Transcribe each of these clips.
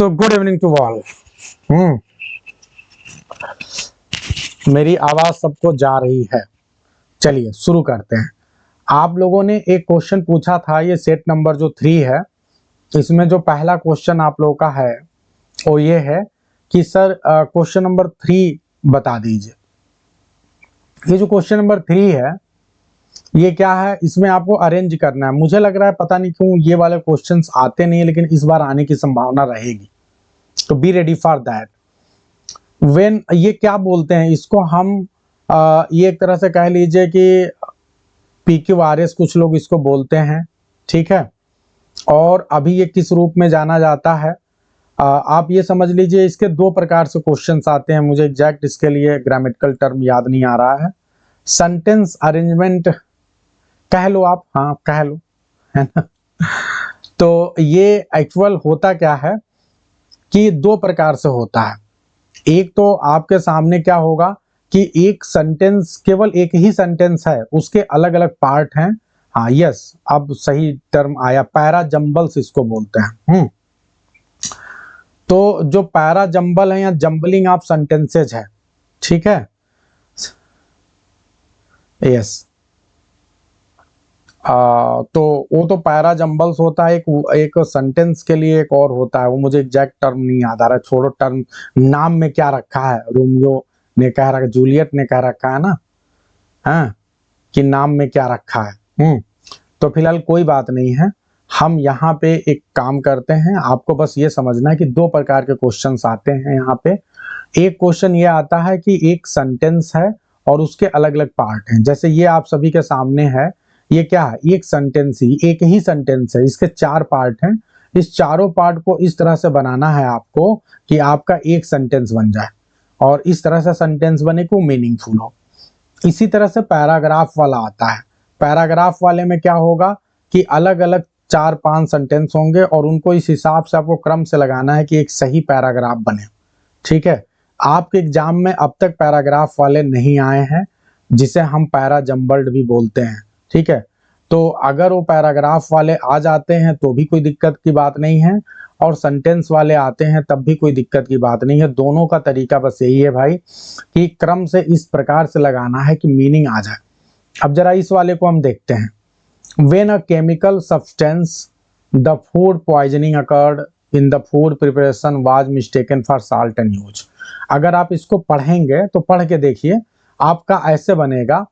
So good evening to all. मेरी आवाज सबको जा रही है। चलिए शुरू करते हैं। आप लोगों ने एक क्वेश्चन पूछा था, ये सेट नंबर जो 3 है, इसमें जो पहला क्वेश्चन आप लोगों का है वो ये है कि सर क्वेश्चन नंबर 3 बता दीजिए। ये जो क्वेश्चन नंबर 3 है ये क्या है, इसमें आपको अरेंज करना है। मुझे लग रहा है पता नहीं क्यों ये वाले क्वेश्चंस आते नहीं है, लेकिन इस बार आने की संभावना रहेगी, तो be ready for that. When ये क्या बोलते हैं इसको हम ये एक तरह से कह लीजिए कि PQRS कुछ लोग इसको बोलते हैं, ठीक है। और अभी ये किस रूप में जाना जाता है आप ये समझ लीजिए। इसके 2 प्रकार से क्वेश्चंस आते हैं, मुझे एग्जैक्ट इसके लिए ग्रामेटिकल टर्म याद नहीं आ रहा है। सेंटेंस अरेंजमेंट कह लो आप, हाँ कह लो, है ना। तो ये एक्चुअल होता क्या है कि 2 प्रकार से होता है। एक तो आपके सामने क्या होगा कि एक सेंटेंस, केवल एक ही सेंटेंस है, उसके अलग अलग पार्ट हैं। हाँ यस, अब सही टर्म आया, पैरा जंबल्स इसको बोलते हैं। तो जो पैरा जंबल है या जंबलिंग ऑफ सेंटेंसेज है, ठीक है, यस। तो वो तो पैरा जंबल्स होता है। एक सेंटेंस के लिए एक और होता है, वो मुझे एग्जैक्ट टर्म नहीं याद आ रहा है। छोड़ो, टर्म नाम में क्या रखा है, रोमियो ने कह रखा, जूलियट ने कह रखा है ना, हाँ, कि नाम में क्या रखा है। तो फिलहाल कोई बात नहीं है, हम यहाँ पे एक काम करते हैं। आपको बस ये समझना है कि 2 प्रकार के क्वेश्चंस आते हैं यहाँ पे। एक क्वेश्चन ये आता है कि एक सेंटेंस है और उसके अलग अलग पार्ट हैं। जैसे ये आप सभी के सामने है, ये क्या है, एक सेंटेंस ही, एक ही सेंटेंस है, इसके 4 पार्ट हैं। इस चारों पार्ट को इस तरह से बनाना है आपको कि आपका एक सेंटेंस बन जाए, और इस तरह से सेंटेंस बने कि वो मीनिंगफुल हो। इसी तरह से पैराग्राफ वाला आता है। पैराग्राफ वाले में क्या होगा कि अलग अलग 4-5 सेंटेंस होंगे और उनको इस हिसाब से आपको क्रम से लगाना है कि एक सही पैराग्राफ बने, ठीक है। आपके एग्जाम में अब तक पैराग्राफ वाले नहीं आए हैं, जिसे हम पैरा जंबल्ड भी बोलते हैं, ठीक है। तो अगर वो पैराग्राफ वाले आ जाते हैं तो भी कोई दिक्कत की बात नहीं है, और सेंटेंस वाले आते हैं तब भी कोई दिक्कत की बात नहीं है। दोनों का तरीका बस यही है भाई कि क्रम से इस प्रकार से लगाना है कि मीनिंग आ जाए। अब जरा इस वाले को हम देखते हैं। When a chemical substance, the food poisoning occurred in the food preparation was mistaken for salt and use। अगर आप इसको पढ़ेंगे तो पढ़ के देखिए, आपका ऐसे बनेगा,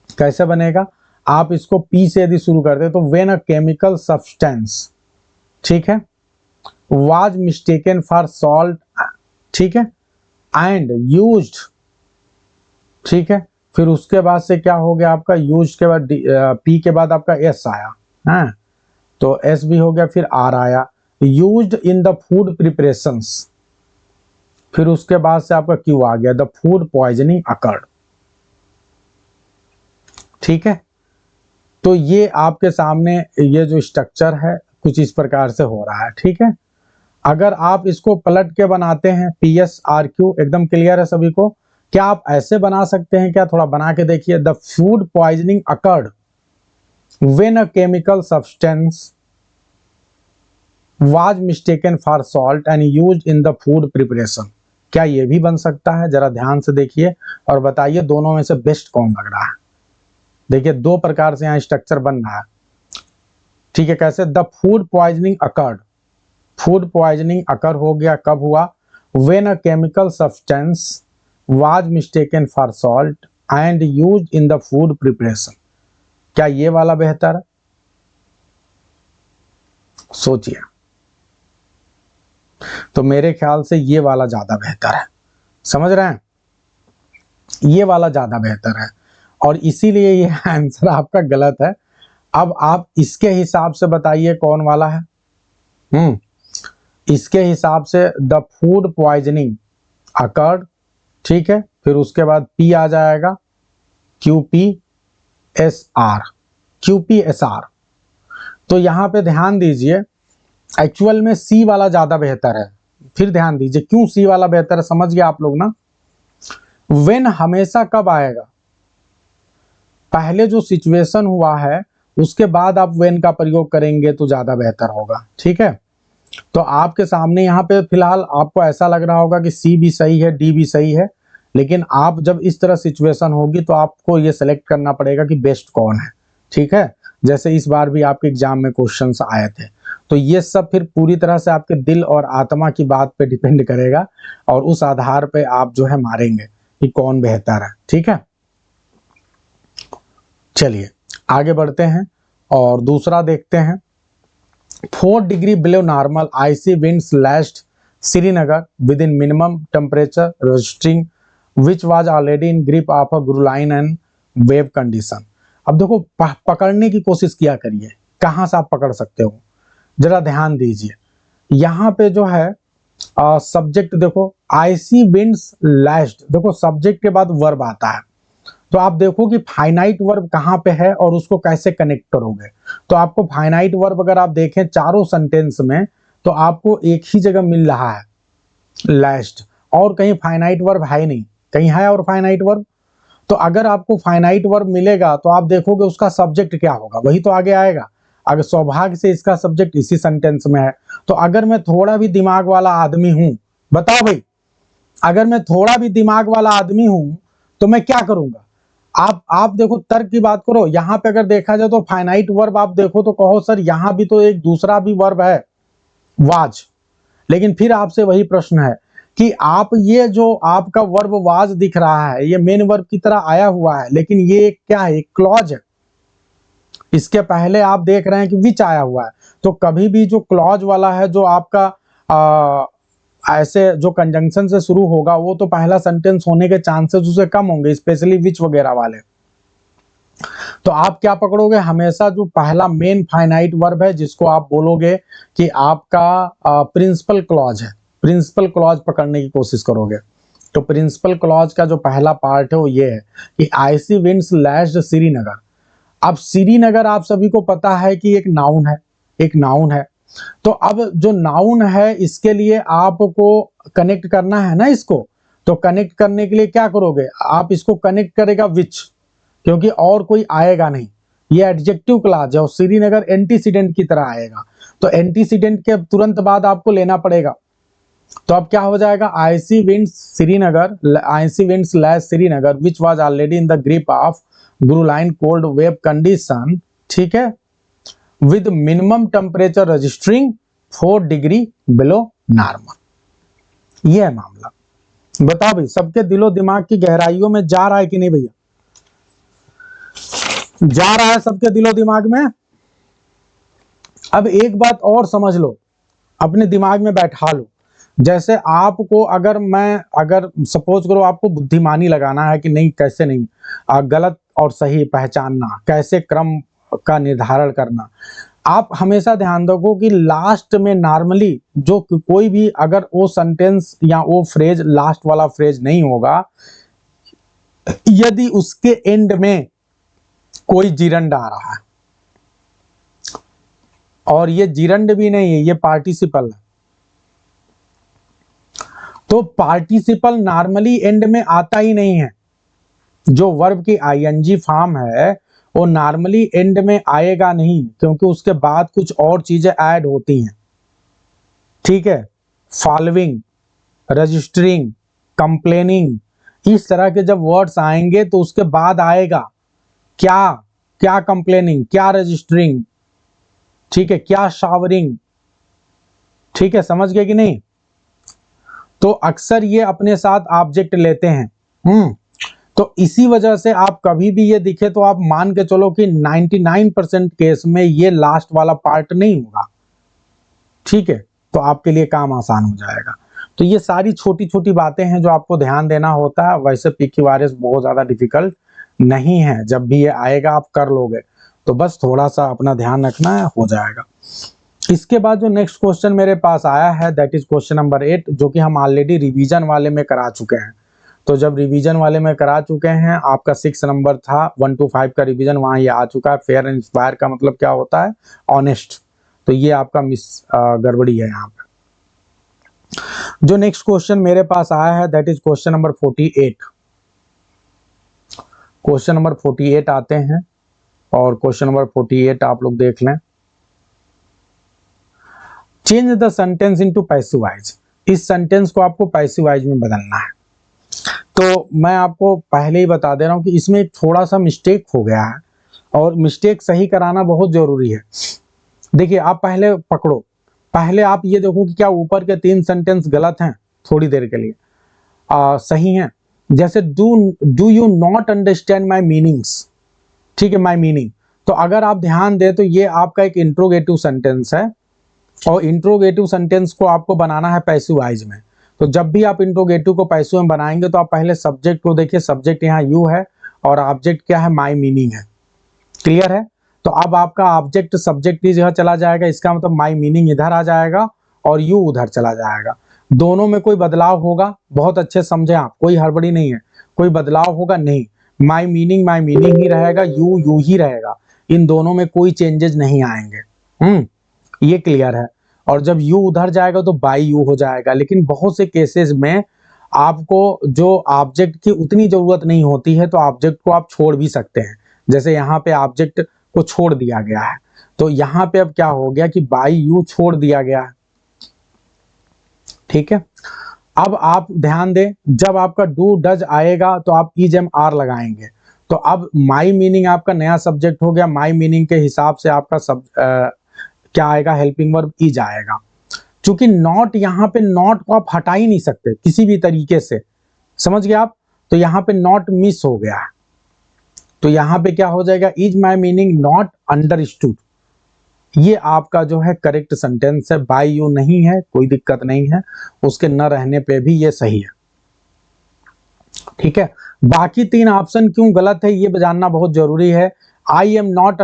कैसे बनेगा, आप इसको P से यदि शुरू करते तो when a chemical substance, ठीक है, was mistaken for salt, ठीक है, and used, ठीक है। फिर उसके बाद से क्या हो गया आपका, यूज के बाद पी के बाद आपका एस आया, है, तो एस भी हो गया, फिर आर आया, used in the food preparations. फिर उसके बाद से आपका क्यू आ गया, द फूड पॉइजनिंग अकर्ड, ठीक है। तो ये आपके सामने ये जो स्ट्रक्चर है कुछ इस प्रकार से हो रहा है, ठीक है। अगर आप इसको पलट के बनाते हैं, पी एस आर क्यू, एकदम क्लियर है सभी को। क्या आप ऐसे बना सकते हैं क्या, थोड़ा बना के देखिए। The food poisoning occurred when a chemical substance was mistaken for salt and used in the food preparation. क्या ये भी बन सकता है, जरा ध्यान से देखिए और बताइए दोनों में से बेस्ट कौन लग रहा है। देखिए 2 प्रकार से यहाँ स्ट्रक्चर बन रहा है, ठीक है। कैसे, the food poisoning occurred, food poisoning occur हो गया, कब हुआ, when a chemical substance was mistaken for salt and used in the food preparation। क्या ये वाला बेहतर है, सोचिए। तो मेरे ख्याल से ये वाला ज्यादा बेहतर है, समझ रहे हैं, ये वाला ज्यादा बेहतर है, और इसीलिए ये आंसर आपका गलत है। अब आप इसके हिसाब से बताइए कौन वाला है। इसके हिसाब से द फूड पॉइजनिंग अकर्ड, ठीक है, फिर उसके बाद P आ जाएगा, QPSR, QPSR। तो यहां पे ध्यान दीजिए, एक्चुअल में C वाला ज्यादा बेहतर है। फिर ध्यान दीजिए क्यों C वाला बेहतर है, समझ गए आप लोग ना। व्हेन हमेशा कब आएगा, पहले जो सिचुएशन हुआ है उसके बाद आप व्हेन का प्रयोग करेंगे तो ज्यादा बेहतर होगा, ठीक है। तो आपके सामने यहाँ पे फिलहाल आपको ऐसा लग रहा होगा कि सी भी सही है, डी भी सही है, लेकिन आप जब इस तरह सिचुएशन होगी तो आपको ये सेलेक्ट करना पड़ेगा कि बेस्ट कौन है। ठीक है, जैसे इस बार भी आपके एग्जाम में क्वेश्चंस आए थे। तो ये सब फिर पूरी तरह से आपके दिल और आत्मा की बात पे डिपेंड करेगा, और उस आधार पे आप जो है मारेंगे कि कौन बेहतर है। ठीक है, चलिए आगे बढ़ते हैं और दूसरा देखते हैं। 4 degree below normal icy winds lashed Srinagar with in minimum temperature registering which was already in grip of a gruelling and wave condition. अब देखो पकड़ने की कोशिश किया करिए, कहाँ से आप पकड़ सकते हो, जरा ध्यान दीजिए। यहाँ पे जो है सब्जेक्ट देखो, आइसी विंड्स लैश्ड, देखो सब्जेक्ट के बाद वर्ब आता है, तो आप देखो कि फाइनाइट वर्ब कहाँ पे है और उसको कैसे कनेक्ट करोगे। तो आपको फाइनाइट वर्ब अगर आप देखें चारों सेंटेंस में तो आपको एक ही जगह मिल रहा है, लैश्ड, और कहीं फाइनाइट वर्ब है ही नहीं, कहीं है और फाइनाइट वर्ब। तो अगर आपको फाइनाइट वर्ब मिलेगा तो आप देखोगे उसका सब्जेक्ट क्या होगा, वही तो आगे आएगा। अगर सौभाग्य से इसका सब्जेक्ट इसी सेंटेंस में है, तो अगर मैं थोड़ा भी दिमाग वाला आदमी हूं, बताओ भाई, अगर मैं थोड़ा भी दिमाग वाला आदमी हूं तो मैं क्या करूंगा। आप देखो तर्क की बात करो, यहां पे अगर देखा जाए तो फाइनाइट वर्ब आप देखो तो कहो सर यहां भी तो एक दूसरा भी वर्ब है, वाज। लेकिन फिर आपसे वही प्रश्न है कि आप ये जो आपका वर्ब वाज दिख रहा है ये मेन वर्ब की तरह आया हुआ है, लेकिन ये क्या है, एक क्लॉज है। इसके पहले आप देख रहे हैं कि विच आया हुआ है। तो कभी भी जो क्लॉज वाला है, जो आपका ऐसे जो कंजंक्शन से शुरू होगा, वो तो पहला सेंटेंस होने के चांसेस उसे कम होंगे, स्पेशली विच वगैरह वाले। तो आप क्या पकड़ोगे, हमेशा जो पहला मेन फाइनाइट वर्ब है जिसको आप बोलोगे कि आपका प्रिंसिपल क्लॉज है, प्रिंसिपल क्लॉज पकड़ने की कोशिश करोगे। तो प्रिंसिपल क्लॉज का जो पहला पार्ट है वो ये है कि आइसी विंड्स लैश्ड श्रीनगर। अब श्रीनगर आप सभी को पता है कि एक नाउन है, एक नाउन है। तो अब जो नाउन है इसके लिए आपको कनेक्ट करना है ना इसको, तो कनेक्ट करने के लिए क्या करोगे, आप इसको कनेक्ट करेगा विच, क्योंकि और कोई आएगा नहीं, ये एडजेक्टिव क्लॉज है और श्रीनगर एंटीसीडेंट की तरह आएगा। तो एंटीसीडेंट के तुरंत बाद आपको लेना पड़ेगा। तो अब क्या हो जाएगा, icy winds Srinagar, icy winds lash Srinagar which was already in the grip of gruelling cold wave condition. ठीक है, with minimum temperature registering 4 degree below normal. ये है मामला। बताओ भाई, सबके दिलो दिमाग की गहराइयों में जा रहा है कि नहीं भैया, जा रहा है सबके दिलो दिमाग में। अब एक बात और समझ लो, अपने दिमाग में बैठा लो। जैसे आपको अगर सपोज करो आपको बुद्धिमानी लगाना है कि नहीं, कैसे नहीं, गलत और सही पहचानना, कैसे क्रम का निर्धारण करना, आप हमेशा ध्यान रखो कि लास्ट में नॉर्मली जो कोई भी अगर वो सेंटेंस या वो फ्रेज लास्ट वाला फ्रेज नहीं होगा, यदि उसके एंड में कोई जिरंड आ रहा है, और ये जिरंड भी नहीं है, ये पार्टिसिपल है, तो पार्टिसिपल नॉर्मली एंड में आता ही नहीं है। जो वर्ब की आईएनजी फॉर्म है वो नॉर्मली एंड में आएगा नहीं, क्योंकि उसके बाद कुछ और चीजें ऐड होती हैं। ठीक है, फॉलोइंग, रजिस्टरिंग, कंप्लेनिंग, इस तरह के जब वर्ड्स आएंगे तो उसके बाद आएगा क्या, क्या कंप्लेनिंग, क्या रजिस्टरिंग, ठीक है, क्या शावरिंग। ठीक है, समझ गए कि नहीं। तो अक्सर ये अपने साथ ऑब्जेक्ट लेते हैं। तो इसी वजह से आप कभी भी ये दिखे तो आप मान के चलो कि 99% केस में ये लास्ट वाला पार्ट नहीं होगा। ठीक है, तो आपके लिए काम आसान हो जाएगा। तो ये सारी छोटी छोटी बातें हैं जो आपको ध्यान देना होता है। वैसे PQRS बहुत ज्यादा डिफिकल्ट नहीं है, जब भी ये आएगा आप कर लोगे, तो बस थोड़ा सा अपना ध्यान रखना है, हो जाएगा। इसके बाद जो नेक्स्ट क्वेश्चन मेरे पास आया है दैट इज क्वेश्चन नंबर 8, जो कि हम ऑलरेडी रिवीजन वाले में करा चुके हैं। तो जब रिवीजन वाले में करा चुके हैं, आपका 6 नंबर था 1 to 5 का रिवीजन, वहां ये आ चुका है। फेयर एंड इंस्पायर का मतलब क्या होता है, ऑनेस्ट। तो ये आपका मिस गड़बड़ी है यहाँ पे। जो नेक्स्ट क्वेश्चन मेरे पास आया है that is question number 48। Question number 48 आते हैं, और क्वेश्चन नंबर 48 आप लोग देख लें। Change the sentence into passive voice, इस सेंटेंस को आपको पैसिव वॉइस में बदलना है। तो मैं आपको पहले ही बता दे रहा हूं कि इसमें एक थोड़ा सा मिस्टेक हो गया है और मिस्टेक सही कराना बहुत जरूरी है। देखिए आप पहले पकड़ो, पहले आप ये देखो कि क्या ऊपर के 3 सेंटेंस गलत हैं, थोड़ी देर के लिए सही हैं। जैसे do you not understand my meanings, ठीक है, माई मीनिंग। तो अगर आप ध्यान दें तो ये आपका एक इंट्रोगेटिव सेंटेंस है और इंट्रोगेटिव सेंटेंस को आपको बनाना है पैसिव वॉइस में। तो जब भी आप इंट्रोगेटिव को पैसिव में बनाएंगे तो आप पहले सब्जेक्ट को देखिए, सब्जेक्ट यहाँ यू है और ऑब्जेक्ट क्या है, माई मीनिंग है। क्लियर है? तो अब आपका ऑब्जेक्ट सब्जेक्ट की जगह चला जाएगा, इसका मतलब माई मीनिंग इधर आ जाएगा और यू उधर चला जाएगा। दोनों में कोई बदलाव होगा, बहुत अच्छे समझे आप, कोई हड़बड़ी नहीं है, कोई बदलाव होगा नहीं। माई मीनिंग ही रहेगा, यू ही रहेगा, इन दोनों में कोई चेंजेस नहीं आएंगे। ये क्लियर है। और जब यू उधर जाएगा तो बाई यू हो जाएगा। लेकिन बहुत से केसेस में आपको जो ऑब्जेक्ट की उतनी जरूरत नहीं होती है तो ऑब्जेक्ट को आप छोड़ भी सकते हैं। जैसे यहाँ पे ऑब्जेक्ट को छोड़ दिया गया है, तो यहाँ पे अब क्या हो गया कि बाई यू छोड़ दिया गया है। ठीक है, अब आप ध्यान दें, जब आपका डू डज आएगा तो आप इज एम आर लगाएंगे। तो अब माई मीनिंग आपका नया सब्जेक्ट हो गया, माई मीनिंग के हिसाब से आपका क्या आएगा, हेल्पिंग वर्ब इज आएगा। चूंकि नॉट, यहाँ पे नॉट को आप हटा ही नहीं सकते किसी भी तरीके से, समझ गए आप? तो यहाँ पे नॉट मिस हो गया है, तो यहाँ पे क्या हो जाएगा, is my meaning not understood. ये आपका जो है करेक्ट सेंटेंस है। बाय यू नहीं है, कोई दिक्कत नहीं है, उसके न रहने पे भी ये सही है। ठीक है, बाकी 3 ऑप्शन क्यों गलत है ये जानना बहुत जरूरी है। I am not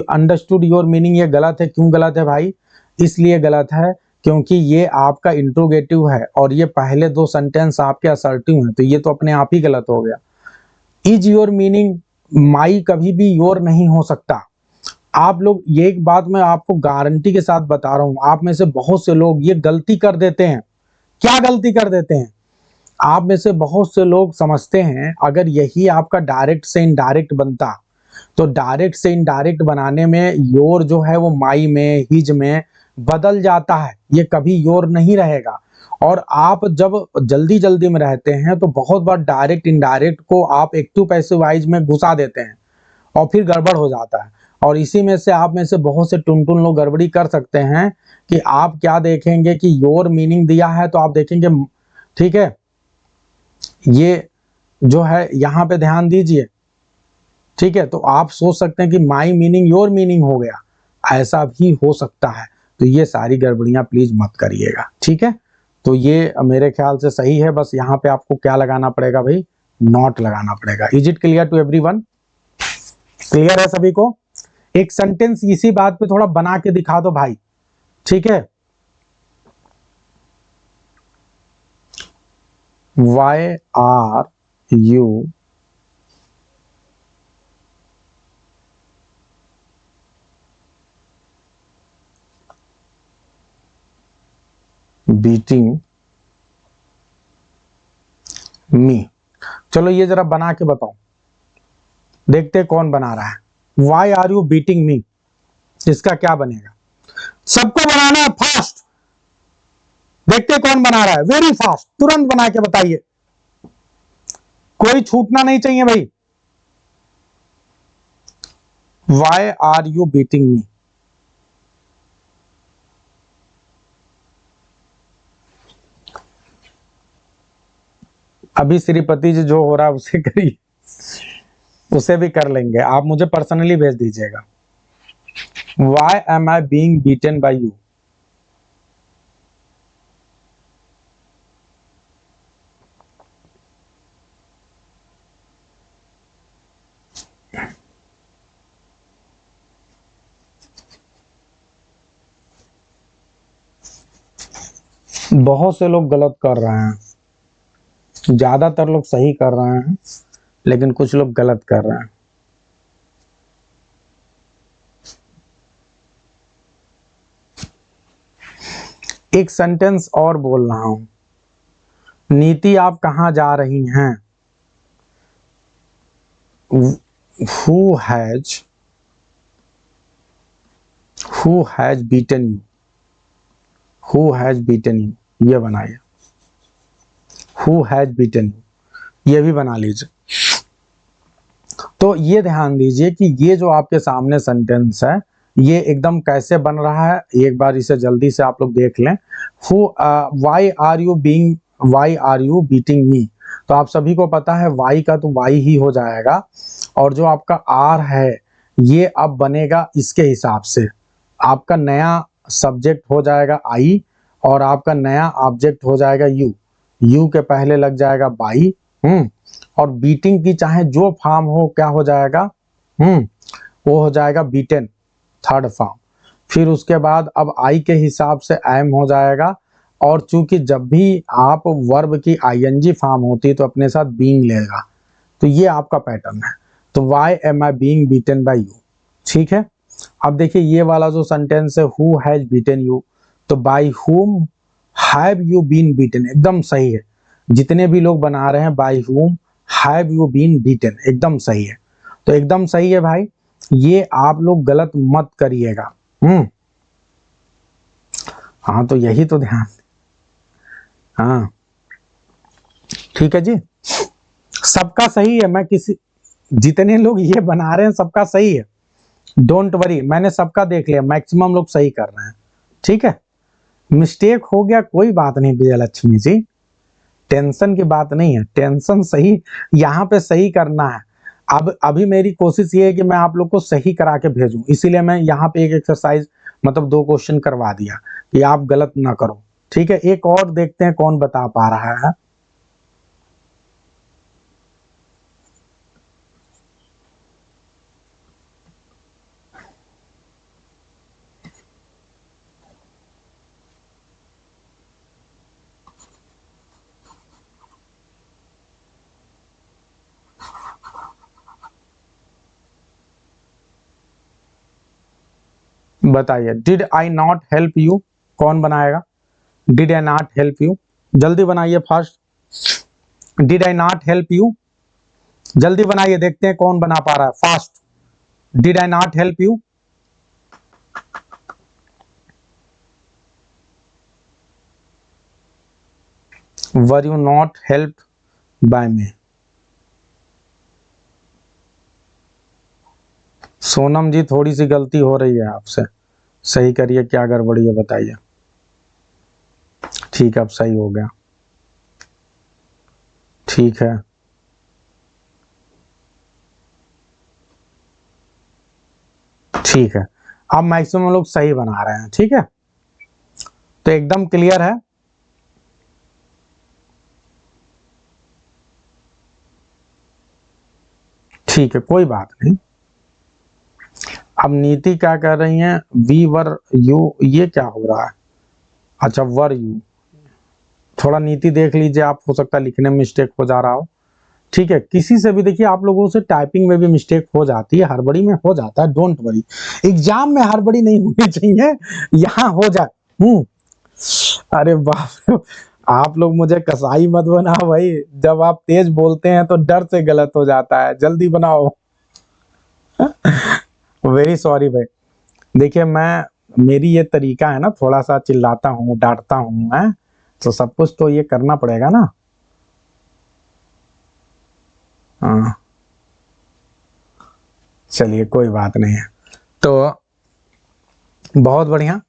understood your meaning, ये गलत है। क्यों गलत है भाई? इसलिए गलत है क्योंकि ये आपका इंट्रोगेटिव है और ये पहले 2 सेंटेंस आपके असर्टिव हैं, तो ये तो अपने आप ही गलत हो गया। इज योर मीनिंग, माई कभी भी योर नहीं हो सकता। आप लोग, ये एक बात मैं आपको गारंटी के साथ बता रहा हूं, आप में से बहुत से लोग ये गलती कर देते हैं। क्या गलती कर देते हैं? आप में से बहुत से लोग समझते हैं अगर यही आपका डायरेक्ट से इनडायरेक्ट बनता, तो डायरेक्ट से इनडायरेक्ट बनाने में योर जो है वो माई में, हिज में बदल जाता है, ये कभी योर नहीं रहेगा। और आप जब जल्दी जल्दी में रहते हैं तो बहुत बार डायरेक्ट इनडायरेक्ट को आप एक्टिव पैसिव वॉइस में घुसा देते हैं और फिर गड़बड़ हो जाता है। और इसी में से आप में से बहुत से टुनटुन लोग गड़बड़ी कर सकते हैं कि आप क्या देखेंगे कि योर मीनिंग दिया है तो आप देखेंगे, ठीक है, ये जो है यहाँ पे ध्यान दीजिए, ठीक है, तो आप सोच सकते हैं कि माई मीनिंग योर मीनिंग हो गया, ऐसा भी हो सकता है। तो ये सारी गड़बड़ियां प्लीज मत करिएगा, ठीक है। तो ये मेरे ख्याल से सही है। बस यहाँ पे आपको क्या लगाना पड़ेगा भाई, नॉट लगाना पड़ेगा। Is it clear to everyone? Clear है सभी को? एक सेंटेंस इसी बात पे थोड़ा बना के दिखा दो भाई, ठीक है। Why are you beating me? चलो ये जरा बना के बताओ, देखते कौन बना रहा है। Why are you beating me, इसका क्या बनेगा? सबको बनाना है फास्ट, देखते कौन बना रहा है, वेरी फास्ट, तुरंत बना के बताइए, कोई छूटना नहीं चाहिए भाई। Why are you beating me? अभी श्रीपति जी जो हो रहा है उसे करिए, उसे भी कर लेंगे, आप मुझे पर्सनली भेज दीजिएगा। Why am I being beaten by you? बहुत से लोग गलत कर रहे हैं, ज्यादातर लोग सही कर रहे हैं, लेकिन कुछ लोग गलत कर रहे हैं। एक सेंटेंस और बोल रहा हूं, नीति आप कहां जा रही हैं? Who has beaten you? Who has beaten you, ये बनाइए, हु हैज बीटन यू, ये भी बना लीजिए। तो ये ध्यान दीजिए कि ये जो आपके सामने सेंटेंस है ये एकदम कैसे बन रहा है, एक बार इसे जल्दी से आप लोग देख लें। Why are you beating me, तो आप सभी को पता है वाई का तो वाई ही हो जाएगा, और जो आपका आर है ये अब बनेगा इसके हिसाब से, आपका नया सब्जेक्ट हो जाएगा आई और आपका नया ऑब्जेक्ट हो जाएगा यू, यू के पहले लग जाएगा बाई, और बीटिंग की चाहे जो फॉर्म हो क्या हो जाएगा, वो हो जाएगा बीटेन, थर्ड फॉर्म। फिर उसके बाद अब आई के हिसाब से एम हो जाएगा, और चूंकि जब भी आप वर्ब की आईएनजी फॉर्म होती है तो अपने साथ बीइंग लेगा, तो ये आपका पैटर्न है। तो why am I being beaten by you, ठीक है। अब देखिए ये वाला जो सेंटेंस है हु हैज बीटन यू, तो by whom have you been beaten, एकदम सही है। जितने भी लोग बना रहे हैं bye whom have you been beaten, एकदम सही है। तो एकदम सही है भाई, ये आप लोग गलत मत करिएगा। हाँ तो यही तो ध्यान, हाँ ठीक है जी, सबका सही है। मैं किसी, जितने लोग ये बना रहे हैं सबका सही है, डोंट वरी, मैंने सबका देख लिया, मैक्सिमम लोग सही कर रहे हैं, ठीक है। मिस्टेक हो गया कोई बात नहीं विजयलक्ष्मी जी, टेंशन की बात नहीं है, टेंशन सही यहाँ पे सही करना है। अब अभी मेरी कोशिश ये है कि मैं आप लोग को सही करा के भेजूं, इसीलिए मैं यहाँ पे एक एक्सरसाइज मतलब 2 क्वेश्चन करवा दिया कि आप गलत ना करो, ठीक है। एक और देखते हैं कौन बता पा रहा है। बताइए, did I not help you, कौन बनाएगा? Did I not help you, जल्दी बनाइए fast. Did I not help you, जल्दी बनाइए, देखते हैं कौन बना पा रहा है fast. Did I not help you, were you not help by me. Sonam ji थोड़ी सी गलती हो रही है आपसे, सही करिए, क्या गड़बड़ी है बताइए। ठीक है अब सही हो गया, ठीक है। ठीक है, अब मैक्सिमम लोग सही बना रहे हैं, ठीक है, तो एकदम क्लियर है। ठीक है कोई बात नहीं। अब नीति क्या कर रही हैं, वी वर यू, ये क्या हो रहा है? अच्छा वर यू, थोड़ा नीति देख लीजिए आप, हो सकता है लिखने में मिस्टेक हो जा रहा हो, ठीक है। किसी से भी देखिए, आप लोगों से टाइपिंग में भी मिस्टेक हो जाती है, हड़बड़ी में हो जाता है, डोंट वरी। एग्जाम में हड़बड़ी नहीं होनी चाहिए, यहाँ हो जाए। अरे बाप, आप लोग मुझे कसाई मत बनाओ भाई, जब आप तेज बोलते हैं तो डर से गलत हो जाता है, जल्दी बनाओ। वेरी सॉरी भाई, देखिए मैं, मेरी ये तरीका है ना, थोड़ा सा चिल्लाता हूँ डांटता हूँ, है तो सब कुछ तो ये करना पड़ेगा ना। हाँ चलिए कोई बात नहीं है, तो बहुत बढ़िया।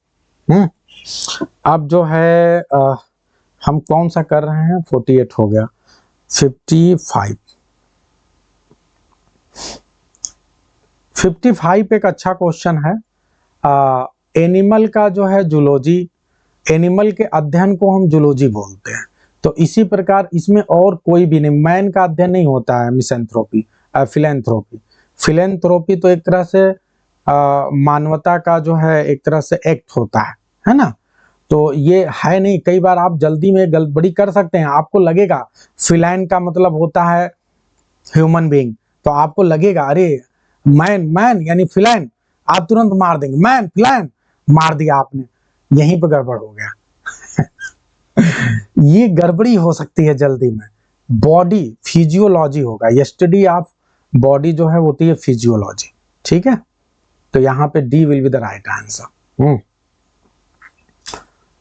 अब जो है हम कौन सा कर रहे हैं, 48 हो गया, 55। 55 एक अच्छा क्वेश्चन है। एनिमल का जो है जूलॉजी, एनिमल के अध्ययन को हम जूलॉजी बोलते हैं, तो इसी प्रकार इसमें और कोई भी नहीं, मैन का अध्ययन नहीं होता है मिसेंथ्रोपी, फिलेंथ्रोपी। फिलेंथ्रोपी तो एक तरह से मानवता का जो है एक तरह से एक्ट होता है ना, तो ये है नहीं। कई बार आप जल्दी में गड़बड़ी कर सकते हैं, आपको लगेगा फिलैन का मतलब होता है ह्यूमन बीइंग, तो आपको लगेगा अरे मैन मैन यानी फिलैन, आप तुरंत मार देंगे मैन फिलैन, मार दिया आपने, यहीं पे गड़बड़ हो गया। ये गड़बड़ी हो सकती है जल्दी में, बॉडी फिजियोलॉजी होगा, यस्टडी ऑफ बॉडी जो है होती है फिजियोलॉजी, ठीक है। तो यहाँ पे D will be the right answer.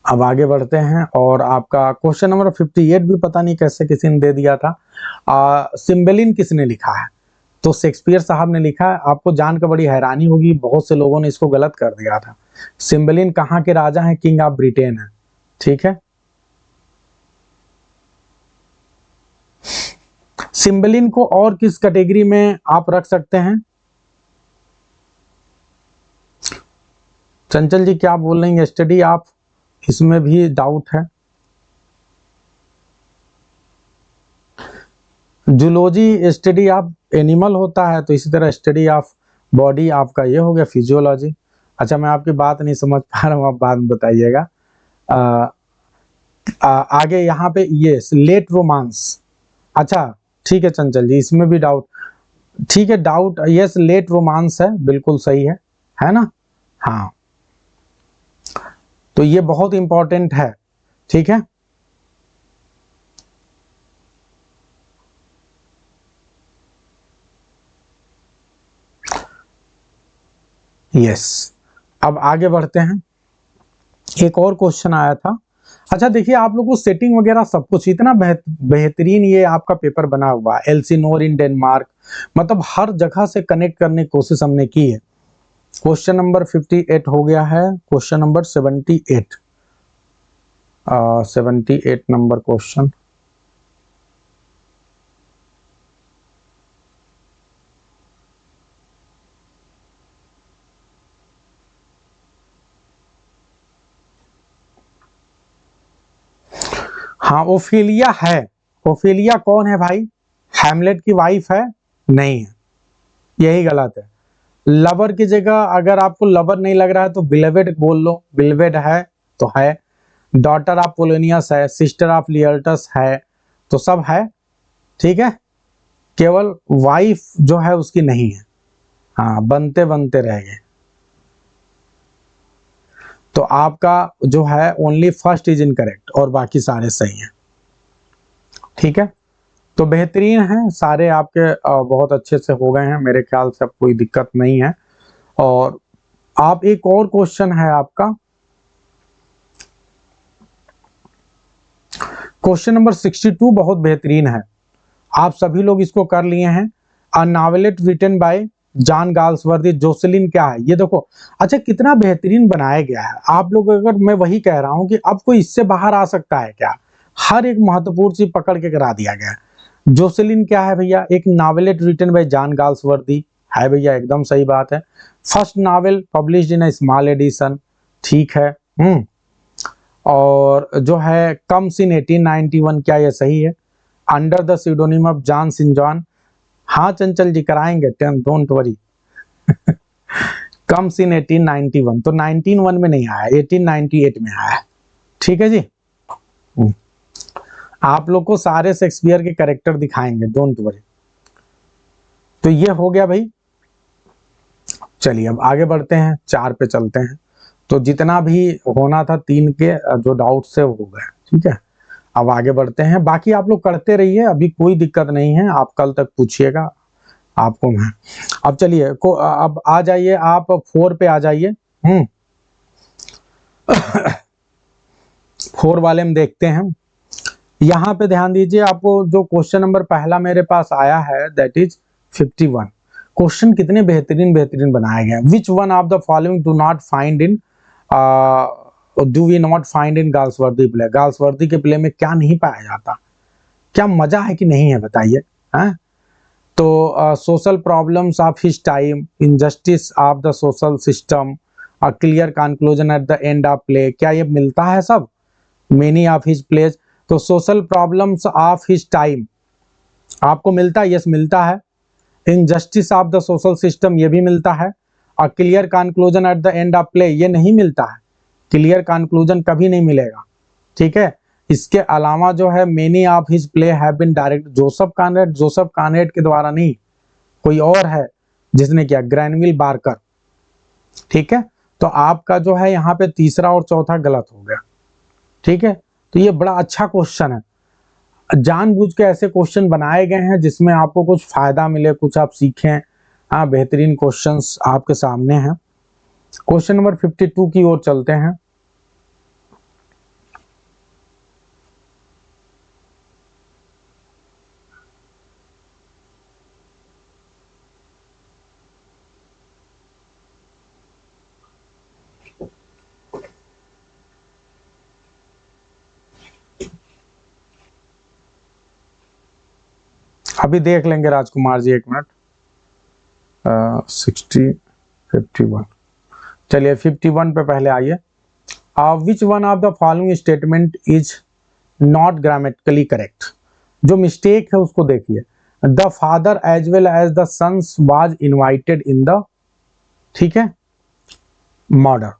अब आगे बढ़ते हैं और आपका क्वेश्चन नंबर 58 भी पता नहीं कैसे किसी ने दे दिया था। सिम्बेलिन किसने लिखा है? तो शेक्सपियर साहब ने लिखा है। आपको जानकर बड़ी हैरानी होगी, बहुत से लोगों ने इसको गलत कर दिया था। सिम्बेलिन कहाँ के राजा हैं? किंग ऑफ ब्रिटेन है। ठीक है, सिम्बेलिन को और किस कैटेगरी में आप रख सकते हैं? चंचल जी क्या बोल रही हैं? स्टडी आप, इसमें भी डाउट है। जूलॉजी स्टडी ऑफ एनिमल होता है, तो इसी तरह स्टडी ऑफ बॉडी आपका ये हो गया फिजियोलॉजी। अच्छा, मैं आपकी बात नहीं समझ पा रहा हूँ, आप बाद में बताइएगा। आगे यहाँ पे ये लेट रोमांस। अच्छा ठीक है चंचल जी, इसमें भी डाउट। ठीक है, डाउट यस, लेट रोमांस है, बिल्कुल सही है ना? हाँ, तो ये बहुत इंपॉर्टेंट है। ठीक है, यस। अब आगे बढ़ते हैं, एक और क्वेश्चन आया था। अच्छा देखिए, आप लोगों को सेटिंग वगैरह सब कुछ इतना बेहतरीन ये आपका पेपर बना हुआ है, एल्सिनोर इन डेनमार्क, मतलब हर जगह से कनेक्ट करने की कोशिश हमने की है। क्वेश्चन नंबर 58 हो गया है, क्वेश्चन नंबर 78, 78 नंबर क्वेश्चन। हाँ, ओफेलिया है। ओफेलिया कौन है भाई? हैमलेट की वाइफ है? नहीं है, यही गलत है। लवर की जगह अगर आपको लवर नहीं लग रहा है तो बिलेवेड बोल लो, बिलेवेड है तो है। डॉटर ऑफ पोलोनियस है, सिस्टर ऑफ लियर्टस है, तो सब है। ठीक है, केवल वाइफ जो है उसकी नहीं है। हाँ, बनते बनते रह गए। तो आपका जो है ओनली फर्स्ट इज इनकरेक्ट और बाकी सारे सही हैं। ठीक है, तो बेहतरीन है सारे आपके, बहुत अच्छे से हो गए हैं मेरे ख्याल से, अब कोई दिक्कत नहीं है। और आप एक और क्वेश्चन है आपका, क्वेश्चन नंबर 62 बहुत बेहतरीन है, आप सभी लोग इसको कर लिए हैं। A novelette written by John Galsworthy, Jocelyn क्या है ये देखो। अच्छा कितना बेहतरीन बनाया गया है, आप लोग अगर, मैं वही कह रहा हूं कि अब कोई इससे बाहर आ सकता है क्या? हर एक महत्वपूर्ण चीज पकड़ के करा दिया गया है। जोसेलिन क्या है भैया? एक novelette written by John Galsworthy है भैया, एकदम सही बात है। First novel published in small edition, ठीक है। और जो है कम्स इन 1891, क्या ये सही है? Under the pseudonym of John Sinjohn, हाँ चंचल जी कराएंगे, डोंट वरी। कम्स इन 1891, तो 1901 में नहीं आया, 1898 में आया। ठीक है जी, आप लोग को सारे शेक्सपियर के कैरेक्टर दिखाएंगे, डोंट वरी। तो ये हो गया भाई। चलिए अब आगे बढ़ते हैं, 4 पे चलते हैं। तो जितना भी होना था 3 के जो डाउट से हो गए, ठीक है। अब आगे बढ़ते हैं, बाकी आप लोग करते रहिए, अभी कोई दिक्कत नहीं है, आप कल तक पूछिएगा आपको मैं। अब चलिए अब आ जाइए, आप 4 पे आ जाइए। 4 वाले में देखते हैं, यहाँ पे ध्यान दीजिए। आपको जो क्वेश्चन नंबर पहला मेरे पास आया है दैट इज 51। क्वेश्चन कितने बेहतरीन बेहतरीन बनाए गए। Which one of the following do not find in do we not find in Galsworthy play, Galsworthy के प्ले में क्या नहीं पाया जाता? क्या मजा है कि नहीं है बताइए। हैं, तो social problems of his time, injustice of the social system, a clear conclusion at the end of play, क्या ये मिलता है सब? मेनी ऑफ हिज प्लेज, तो social problems of his time आपको मिलता है? यस मिलता है। Injustice of the social system ये भी मिलता है। और clear conclusion at the end of play ये नहीं मिलता है, क्लियर कंक्लूजन कभी नहीं मिलेगा। ठीक है, इसके अलावा जो है many of his play have been direct, Joseph Conrad, Joseph Conrad के द्वारा नहीं, कोई और है जिसने किया, ग्रैनविल बार्कर। ठीक है, तो आपका जो है यहाँ पे तीसरा और चौथा गलत हो गया। ठीक है, तो ये बड़ा अच्छा क्वेश्चन है, जानबूझ के ऐसे क्वेश्चन बनाए गए हैं जिसमें आपको कुछ फायदा मिले, कुछ आप सीखें। हाँ, बेहतरीन क्वेश्चंस आपके सामने हैं। क्वेश्चन नंबर 52 की ओर चलते हैं। अभी देख लेंगे राजकुमार जी, 1 मिनट। 60 51, चलिए 51 पे पहले आइए। Which one of the following statement is not grammatically correct. जो मिस्टेक है उसको देखिए। The father as well as the sons was invited in the, ठीक है, मर्डर।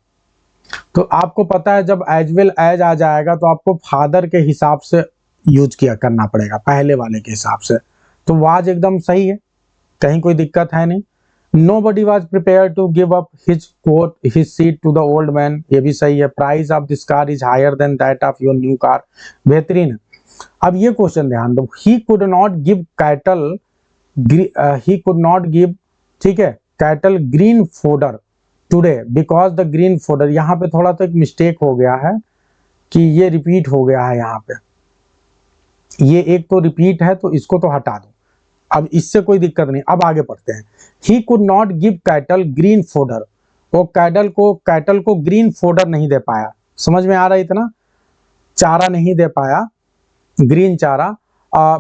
तो आपको पता है जब एज वेल एज आ जाएगा तो आपको फादर के हिसाब से यूज किया करना पड़ेगा, पहले वाले के हिसाब से। तो वाज एकदम सही है, कहीं कोई दिक्कत है नहीं। Nobody was prepared to give up his coat, his seat to the old man, ये भी सही है। Price of this car is higher than that of your new car, बेहतरीन है। अब ये क्वेश्चन ध्यान दो, he could not give cattle, he could not give, ठीक है, cattle green fodder today because the green fodder, यहाँ पे थोड़ा तो एक मिस्टेक हो गया है कि ये रिपीट हो गया है यहाँ पे, ये एक तो रिपीट है तो इसको तो हटा दो, अब इससे कोई दिक्कत नहीं। अब आगे पढ़ते हैं। He could not give cattle green fodder, वो कैटल को ग्रीन फोडर नहीं दे पाया। समझ में आ रहा है इतना, चारा नहीं दे पाया, ग्रीन चारा।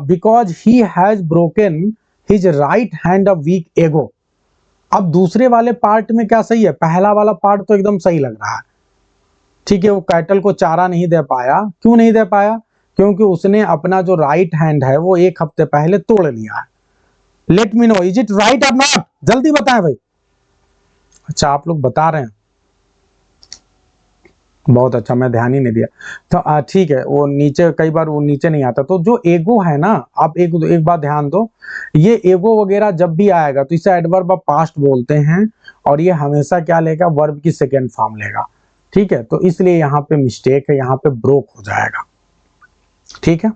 Because he has broken his right hand a week ago. अब दूसरे वाले पार्ट में क्या सही है, पहला वाला पार्ट तो एकदम सही लग रहा है, ठीक है। वो कैटल को चारा नहीं दे पाया, क्यों नहीं दे पाया, क्योंकि उसने अपना जो राइट हैंड है वो 1 हफ्ते पहले तोड़ लिया है। Let me know is it right और नॉट, जल्दी बताएं भाई। अच्छा आप लोग बता रहे हैं, बहुत अच्छा, मैं ध्यान ही नहीं दिया। तो ठीक है, वो नीचे कई बार वो नीचे नहीं आता। तो जो एगो है ना, आप एक बात ध्यान दो, ये एगो वगैरह जब भी आएगा तो इसे एडवर्ब ऑफ पास्ट बोलते हैं, और ये हमेशा क्या लेगा, वर्ब की सेकेंड फॉर्म लेगा, ठीक है। तो इसलिए यहाँ पे मिस्टेक है, यहाँ पे ब्रोक हो जाएगा, ठीक है।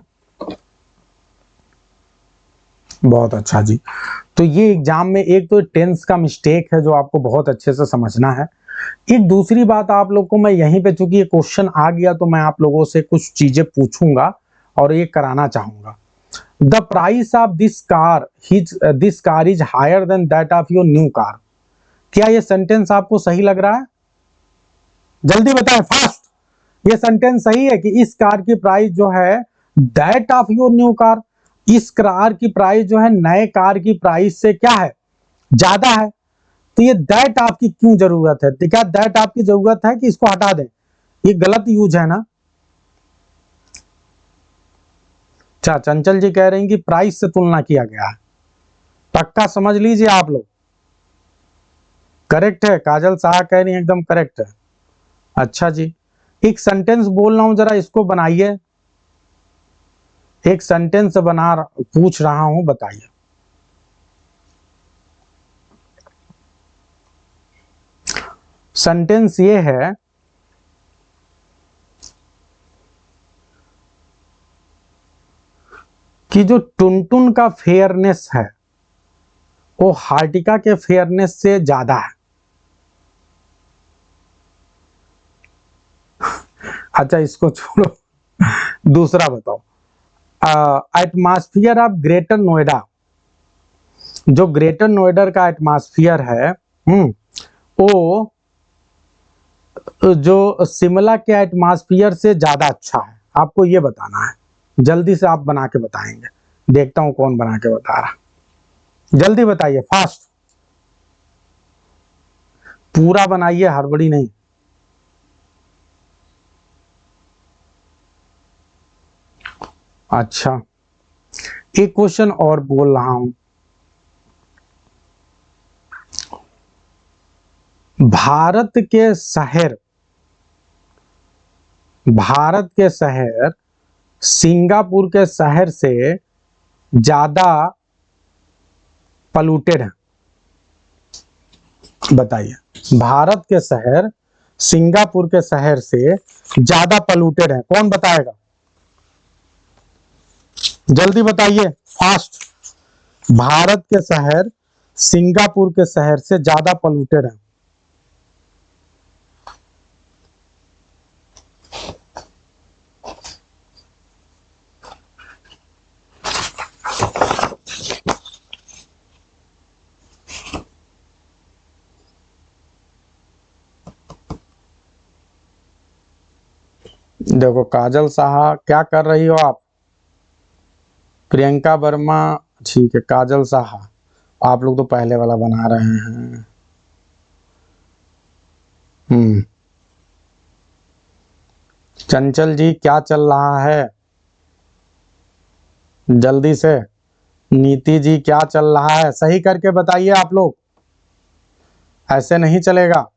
बहुत अच्छा जी। तो ये एग्जाम में एक तो टेंस का मिस्टेक है जो आपको बहुत अच्छे से समझना है। एक दूसरी बात आप लोग को मैं यहीं पे, चूंकि ये क्वेश्चन आ गया तो मैं आप लोगों से कुछ चीजें पूछूंगा और ये कराना चाहूंगा। The price of this car is higher than that of your new car. क्या ये सेंटेंस आपको सही लग रहा है, जल्दी बताएं फास्ट। ये सेंटेंस सही है कि इस कार की प्राइस जो है that of your new car, इस कार की प्राइस जो है नए कार की प्राइस से क्या है, ज्यादा है। तो ये दैट आपकी क्यों जरूरत है, तो क्या दैट आपकी जरूरत है कि इसको हटा दें, ये गलत यूज है ना। अच्छा चंचल जी कह रहे हैं कि प्राइस से तुलना किया गया है, पक्का समझ लीजिए आप लोग, करेक्ट है। काजल शाह कह रही है एकदम करेक्ट है। अच्छा जी, एक सेंटेंस बोल रहा हूं, जरा इसको बनाइए, एक सेंटेंस पूछ रहा हूं, बताइए। सेंटेंस ये है कि जो टुनटुन का फेयरनेस है वो हार्टिका के फेयरनेस से ज्यादा है। अच्छा इसको छोड़ो, दूसरा बताओ। एटमॉस्फियर ऑफ ग्रेटर नोएडा, जो ग्रेटर नोएडा का एटमॉस्फियर है, वो जो शिमला के एटमॉस्फियर से ज्यादा अच्छा है, आपको ये बताना है। जल्दी से आप बना के बताएंगे, देखता हूं कौन बना के बता रहा, जल्दी बताइए फास्ट, पूरा बनाइए, हड़बड़ी नहीं। अच्छा एक क्वेश्चन और बोल रहा हूं, भारत के शहर सिंगापुर के शहर से ज्यादा पॉल्यूटेड है, बताइए। भारत के शहर सिंगापुर के शहर से ज्यादा पॉल्यूटेड है, कौन बताएगा, जल्दी बताइए फास्ट। भारत के शहर सिंगापुर के शहर से ज्यादा पॉल्यूटेड है। देखो काजल साहा क्या कर रही हो आप, प्रियंका वर्मा ठीक है, काजल साहा, आप लोग तो पहले वाला बना रहे हैं। चंचल जी क्या चल रहा है, जल्दी से। नीति जी क्या चल रहा है, सही करके बताइए आप लोग, ऐसे नहीं चलेगा।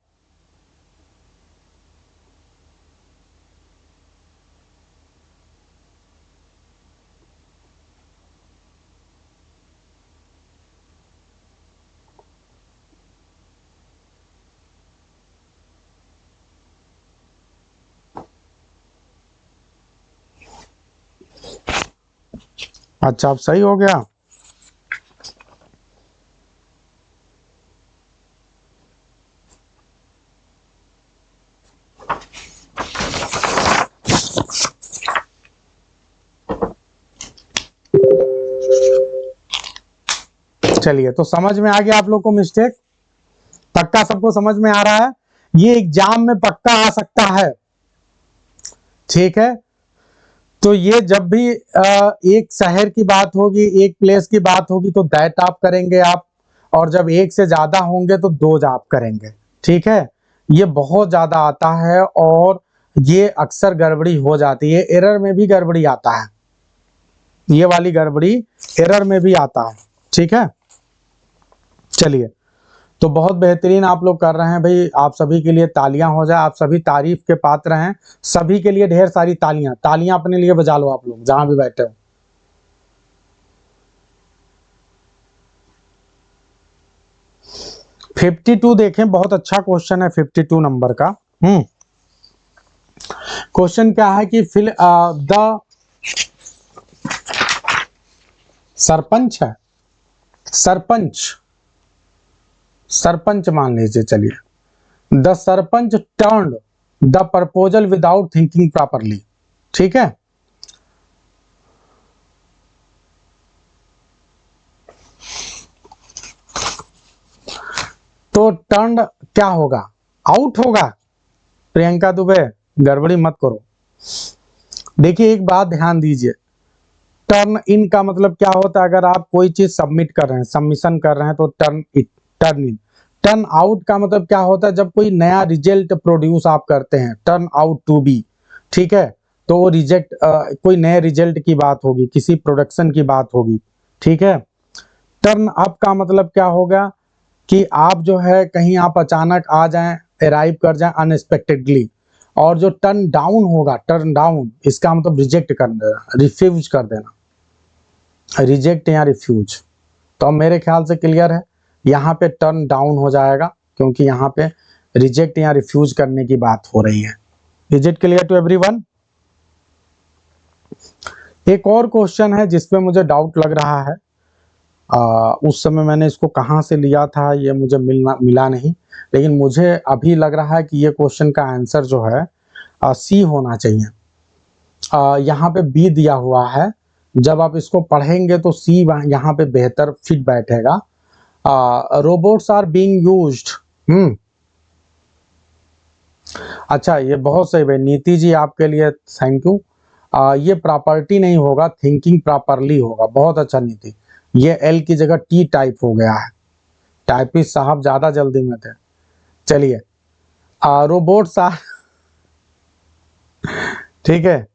अच्छा अब सही हो गया। चलिए, तो समझ में आ गया आप लोग को मिस्टेक, पक्का सबको समझ में आ रहा है, ये एग्जाम में पक्का आ सकता है। ठीक है, तो ये जब भी एक शहर की बात होगी, एक प्लेस की बात होगी तो दैट आप करेंगे आप, और जब एक से ज्यादा होंगे तो दो आप करेंगे। ठीक है, ये बहुत ज्यादा आता है और ये अक्सर गड़बड़ी हो जाती है, एरर में भी गड़बड़ी आता है, ये वाली गड़बड़ी एरर में भी आता है। ठीक है, चलिए, तो बहुत बेहतरीन आप लोग कर रहे हैं भाई, आप सभी के लिए तालियां हो जाए, आप सभी तारीफ के पात्र हैं, सभी के लिए ढेर सारी तालियां, तालियां अपने लिए बजा लो आप लोग जहां भी बैठे हो। 52 देखें, बहुत अच्छा क्वेश्चन है 52 नंबर का। क्वेश्चन क्या है कि फिल द सरपंच है, सरपंच, सरपंच मान लीजिए, चलिए, the sarpanch turned the proposal without thinking properly. ठीक है, तो टर्न्ड क्या होगा, आउट होगा। प्रियंका दुबे गड़बड़ी मत करो। देखिए एक बात ध्यान दीजिए, टर्न इन का मतलब क्या होता है, अगर आप कोई चीज सबमिट कर रहे हैं, सबमिशन कर रहे हैं तो turn it, turn in. Turn out का मतलब क्या होता है, जब कोई नया रिजल्ट प्रोड्यूस आप करते हैं, टर्न आउट टू बी। ठीक है, तो वो रिजेक्ट, कोई नए रिजल्ट की बात होगी, किसी प्रोडक्शन की बात होगी। ठीक है, टर्न अप का मतलब क्या होगा कि आप जो है कहीं आप अचानक आ जाएं, अराइव कर जाएं अनएक्सपेक्टेडली। और जो टर्न डाउन होगा, टर्न डाउन, इसका मतलब रिजेक्ट कर देना, रिफ्यूज कर देना, रिजेक्ट या रिफ्यूज। तो अब मेरे ख्याल से क्लियर है, यहाँ पे टर्न डाउन हो जाएगा क्योंकि यहाँ पे रिजेक्ट या रिफ्यूज करने की बात हो रही है। Is it clear to everyone? एक और क्वेश्चन है जिसमें मुझे डाउट लग रहा है, उस समय मैंने इसको कहाँ से लिया था ये मुझे मिला नहीं, लेकिन मुझे अभी लग रहा है कि ये क्वेश्चन का आंसर जो है सी होना चाहिए। यहाँ पे बी दिया हुआ है, जब आप इसको पढ़ेंगे तो सी यहाँ पे बेहतर फिट बैठेगा। Robots are being used. अच्छा, ये बहुत सही भाई, नीति जी आपके लिए थैंक यू। ये प्रॉपर्टी नहीं होगा, थिंकिंग प्रॉपरली होगा, बहुत अच्छा नीति। ये एल की जगह टी टाइप हो गया है, टाइपिस्ट साहब ज्यादा जल्दी में थे। चलिए, रोबोट्स आर ठीक है,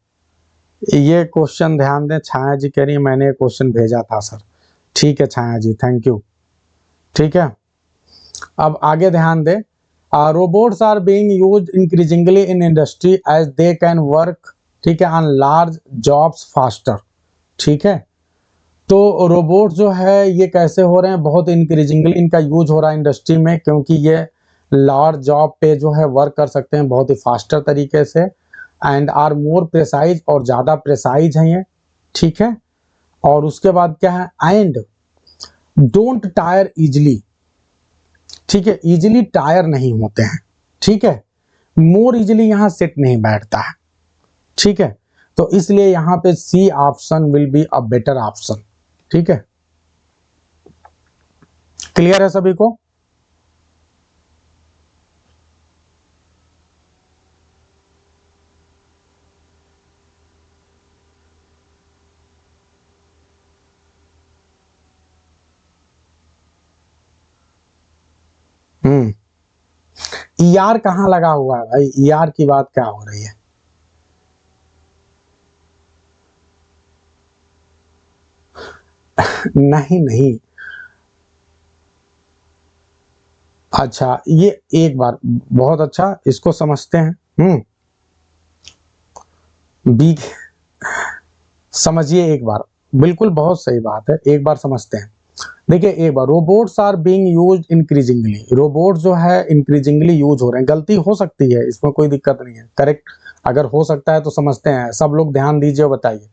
ये क्वेश्चन ध्यान दें, छाया जी कह रही है मैंने क्वेश्चन भेजा था सर। ठीक है छाया जी, थैंक यू। ठीक है, अब आगे ध्यान दें, robots are being used increasingly in industry as they can work, ठीक है, ऑन लार्ज जॉब्स फास्टर। ठीक है, तो रोबोट जो है ये कैसे हो रहे हैं, बहुत इंक्रीजिंगली इनका यूज हो रहा है इंडस्ट्री में, क्योंकि ये लार्ज जॉब पे जो है वर्क कर सकते हैं बहुत ही फास्टर तरीके से, एंड आर मोर प्रेसाइज, और ज्यादा प्रेसाइज हैं ये। ठीक है, और उसके बाद क्या है, एंड डोंट टायर इजिली। ठीक है, इजिली टायर नहीं होते हैं। ठीक है, मोर इजिली यहां सेट नहीं बैठता है। ठीक है, तो इसलिए यहां पे C option will be a better option. ठीक है, क्लियर है सभी को? ईआर कहाँ लगा हुआ है भाई, ईआर की बात क्या हो रही है? नहीं नहीं, अच्छा ये एक बार, बहुत अच्छा, इसको समझते हैं। बी, समझिए एक बार, बिल्कुल बहुत सही बात है, एक बार समझते हैं। देखिए एक बार, robots are being used increasingly, robot जो है इंक्रीजिंगली यूज हो रहे हैं। गलती हो सकती है, इसमें कोई दिक्कत नहीं है, करेक्ट अगर हो सकता है तो समझते हैं। सब लोग ध्यान दीजिए और बताइए।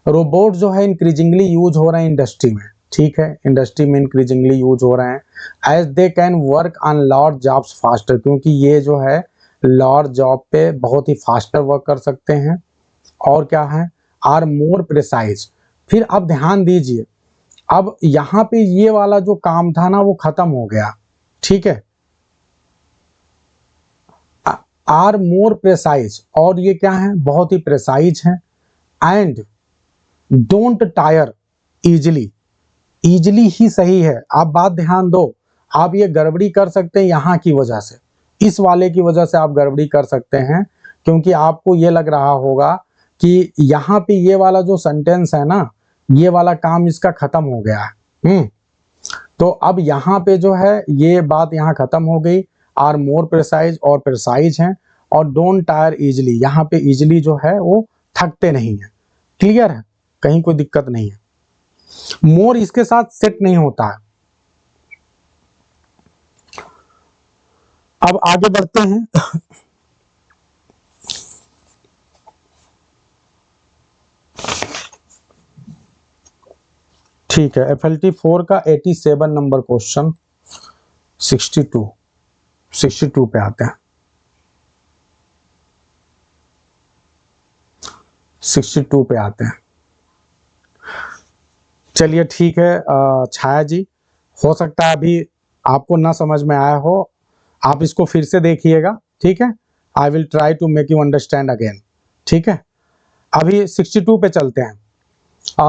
रोबोट जो है इंक्रीजिंगली यूज हो रहे हैं इंडस्ट्री में, ठीक है, इंडस्ट्री में इंक्रीजिंगली यूज हो रहे हैं। As they can work on large jobs faster, क्योंकि ये जो है लार्ज जॉब पे बहुत ही फास्टर वर्क कर सकते हैं। और क्या है, आर मोर प्रिसाइज। फिर अब ध्यान दीजिए, अब यहाँ पे ये वाला जो काम था ना वो खत्म हो गया, ठीक है। आर मोर प्रिसाइज, और ये क्या है, बहुत ही प्रिसाइज है। And don't tire easily, easily ही सही है, आप बात ध्यान दो। आप ये गड़बड़ी कर सकते हैं यहाँ की वजह से, इस वाले की वजह से आप गड़बड़ी कर सकते हैं, क्योंकि आपको ये लग रहा होगा कि यहाँ पे ये वाला जो सेंटेंस है ना, ये वाला काम इसका खत्म हो गया है। तो अब यहाँ पे जो है ये बात यहाँ खत्म हो गई। आर मोर प्रिसाइज और प्रिसाइज हैं, और डोंट टायर इजिली, यहाँ पे इजिली जो है वो थकते नहीं है। क्लियर है, कहीं कोई दिक्कत नहीं है। मोर इसके साथ सेट नहीं होता है। अब आगे बढ़ते हैं। ठीक है, FLT 4 का 87 नंबर क्वेश्चन, 62 पे आते हैं। 62 पे आते हैं। चलिए ठीक है, छाया जी, हो सकता है अभी आपको ना समझ में आया हो, आप इसको फिर से देखिएगा, ठीक है। I will try to make you understand again, ठीक है। अभी 62 पे चलते हैं।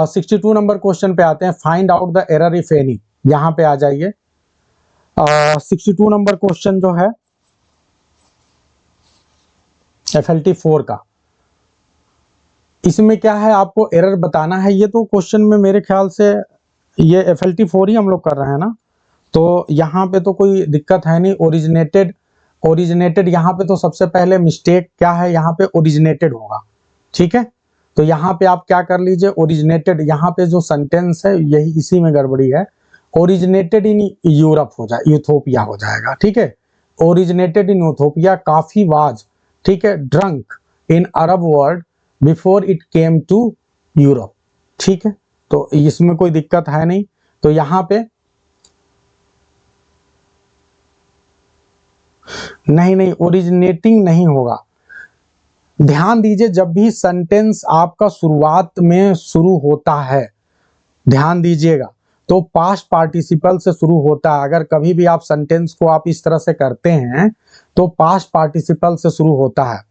62 नंबर क्वेश्चन पे आते हैं। Find out the error if any, यहाँ पे आ जाइए। 62 नंबर क्वेश्चन जो है FLT 4 का, इसमें क्या है, आपको एरर बताना है। ये तो क्वेश्चन में मेरे ख्याल से ये FLT 4 ही हम लोग कर रहे हैं ना, तो यहाँ पे तो कोई दिक्कत है नहीं। ओरिजिनेटेड यहाँ पे तो सबसे पहले मिस्टेक क्या है, यहाँ पे ओरिजिनेटेड होगा, ठीक है। तो यहाँ पे आप क्या कर लीजिए, ओरिजिनेटेड, यहाँ पे जो सेंटेंस है यही इसी में गड़बड़ी है। ओरिजिनेटेड इन यूरोप हो जाए, यूथोपिया हो जाएगा, ठीक है। ओरिजिनेटेड इन यूथोपिया, काफी वाज, ठीक है, drunk in Arab world before it came to Europe, ठीक है। तो इसमें कोई दिक्कत है नहीं। तो यहाँ पे नहीं, ओरिजिनेटिंग नहीं होगा। ध्यान दीजिए, जब भी सेंटेंस आपका शुरुआत में शुरू होता है, ध्यान दीजिएगा, तो पास्ट पार्टिसिपल से शुरू होता है। अगर कभी भी आप सेंटेंस को आप इस तरह से करते हैं तो पास्ट पार्टिसिपल से शुरू होता है।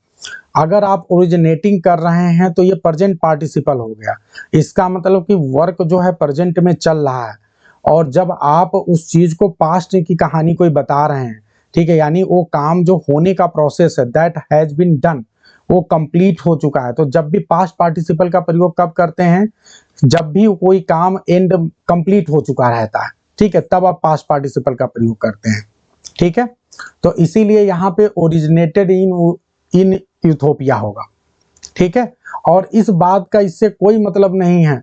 अगर आप ओरिजिनेटिंग कर रहे हैं तो ये प्रेजेंट पार्टिसिपल हो गया। इसका मतलब कि वर्क जो है प्रेजेंट में चल रहा है, और जब आप उस चीज को पास्ट की कहानी कोई बता रहे हैं, ठीक है, यानी वो काम जो होने का प्रोसेस है, दैट हैज बीन डन, वो कंप्लीट हो चुका है। तो जब भी पास्ट पार्टिसिपल का प्रयोग कब करते हैं, जब भी कोई काम एंड कंप्लीट हो चुका रहता है, ठीक है, तब आप पास्ट पार्टिसिपल का प्रयोग करते हैं, ठीक है। तो इसीलिए यहाँ पे ओरिजिनेटेड इन यूथोपिया होगा, ठीक है। और इस बात का इससे कोई मतलब नहीं है,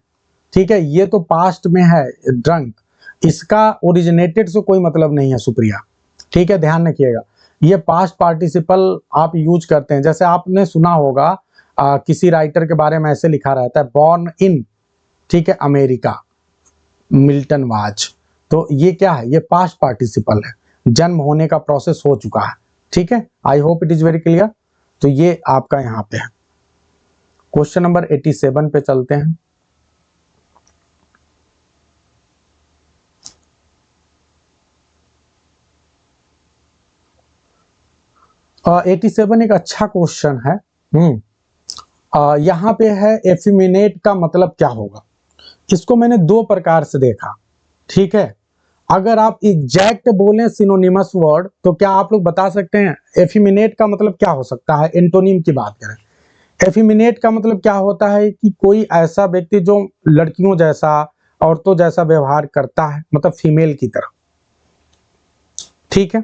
ठीक है, ये तो पास्ट में है ड्रंक, इसका ओरिजिनेटेड से कोई मतलब नहीं है सुप्रिया, ठीक है, ध्यान रखिएगा। ये पास्ट पार्टिसिपल आप यूज करते हैं, जैसे आपने सुना होगा किसी राइटर के बारे में ऐसे लिखा रहता है, बॉर्न इन, ठीक है, अमेरिका, मिल्टन वाज। तो ये क्या है, ये पास्ट पार्टिसिपल है, जन्म होने का प्रोसेस हो चुका है, ठीक है। I hope it is very clear. तो ये आपका यहाँ पे है। क्वेश्चन नंबर 87 पे चलते हैं। और 87 एक अच्छा क्वेश्चन है। यहाँ पे है एफिमिनेट का मतलब क्या होगा। इसको मैंने दो प्रकार से देखा, ठीक है। अगर आप एग्जैक्ट बोलें सिनोनिमस वर्ड तो क्या आप लोग बता सकते हैं एफिमिनेट का मतलब क्या हो सकता है? एंटोनिम की बात करें, एफिमिनेट का मतलब क्या होता है कि कोई ऐसा व्यक्ति जो लड़कियों जैसा, औरतों जैसा व्यवहार करता है, मतलब फीमेल की तरह। ठीक है,